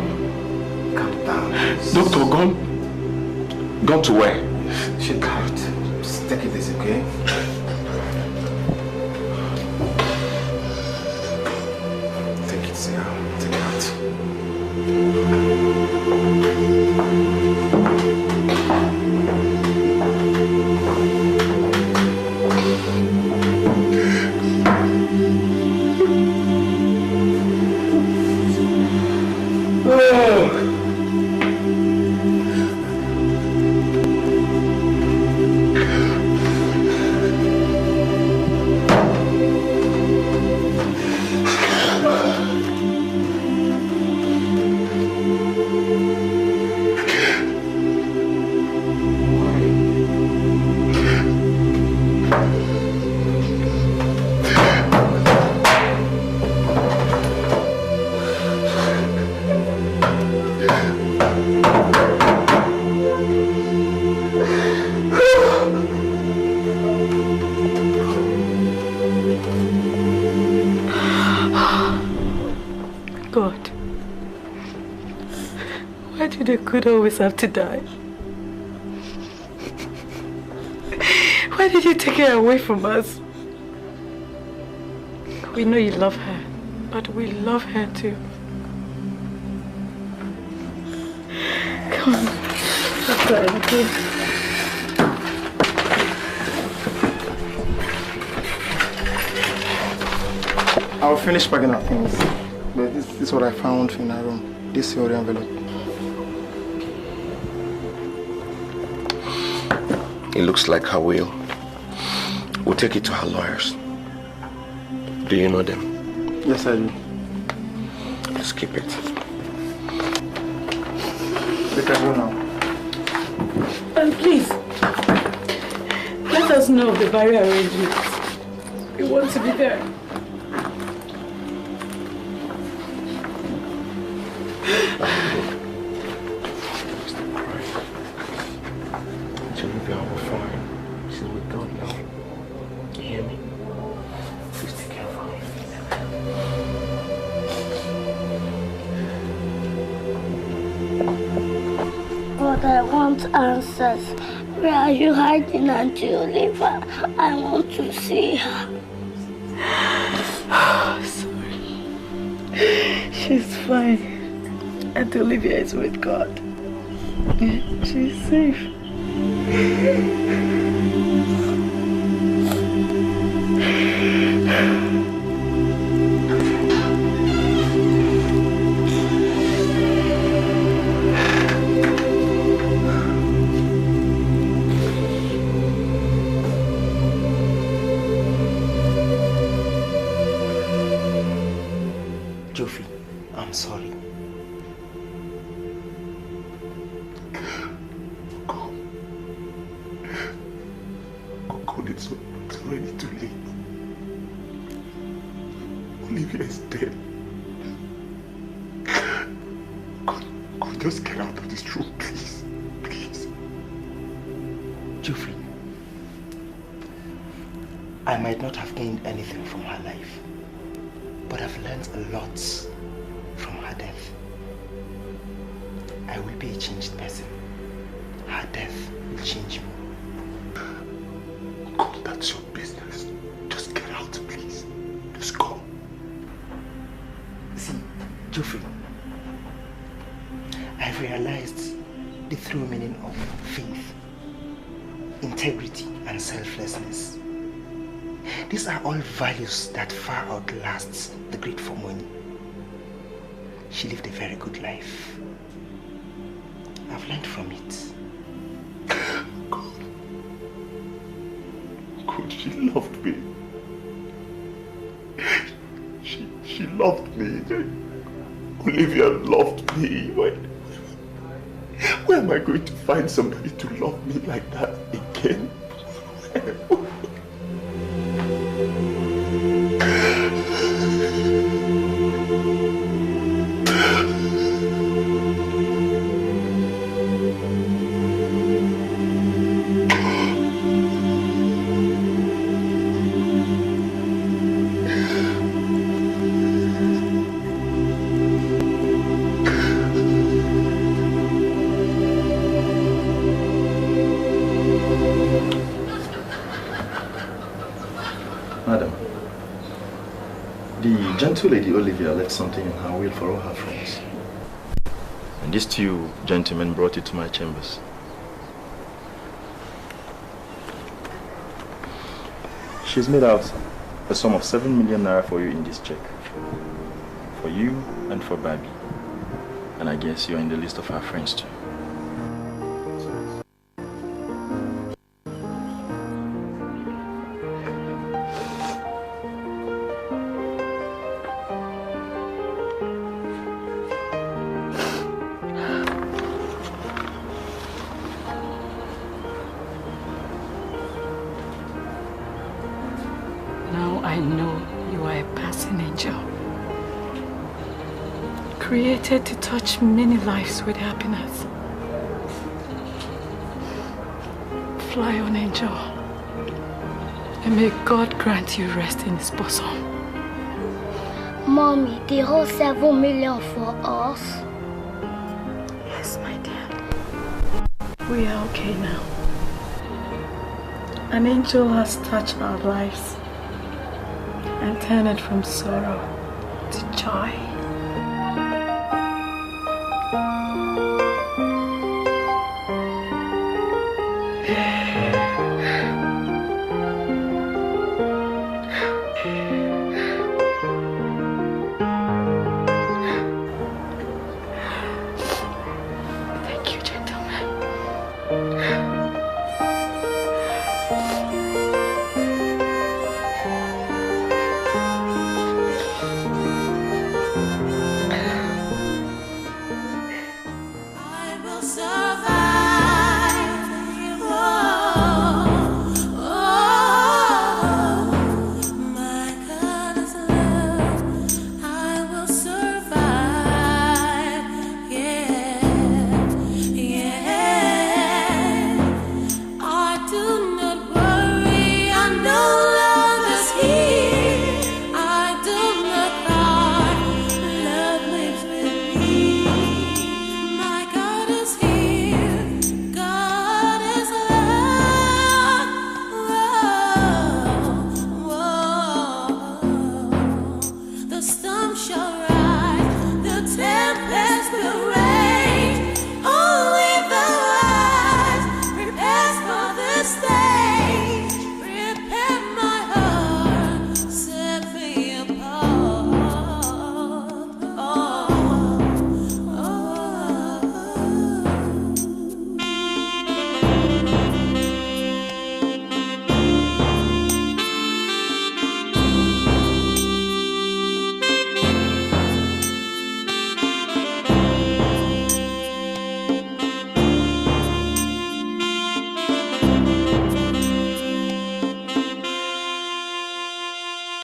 Calm down. Doctor gone? Gone to where? She died. Just take it easy, okay? Take it easy. Take it out. They could always have to die. Why did you take her away from us? We know you love her, but we love her too. Come on, let's go, okay? I'll finish packing our things. But this is what I found in our room. This is your envelope. It looks like her will. We'll take it to her lawyers. Do you know them? Yes, I do. Let's keep it. We can go now. And please, let us know of the barrier arrangements. We want to be there. Genevieve, we're fine. See, we're done now. You hear me? Please take care of her. But I want answers. Where are you hiding, Auntie Olivia? I want to see her. Sorry. She's fine. Auntie Olivia is with God. She's safe. I'm sorry. God, it's already too late. Olivia is dead. God, just get out of this room, please. Please. Geoffrey, I might not have gained anything from her life, but I've learned a lot from her death. I will be a changed person. Her death will change me. God, that's your business. Just get out, please. Just go. See, Geoffrey, I've realized the true meaning of faith, integrity, and selflessness. These are all values that far outlast the great for money. She lived a very good life. I've learned from it. God, she loved me. She loved me. Olivia loved me. Where am I going to find somebody to love me like that again? Gentle Lady Olivia left something in her will for all her friends. And these two gentlemen brought it to my chambers. She's made out a sum of 7 million naira for you in this check. For you and for Babi. And I guess you're in the list of her friends too. Created to touch many lives with happiness. Fly on, angel, and may God grant you rest in his bosom. Mommy, the whole 7 million for us? Yes, my dear. We are okay now. An angel has touched our lives and turned it from sorrow to joy.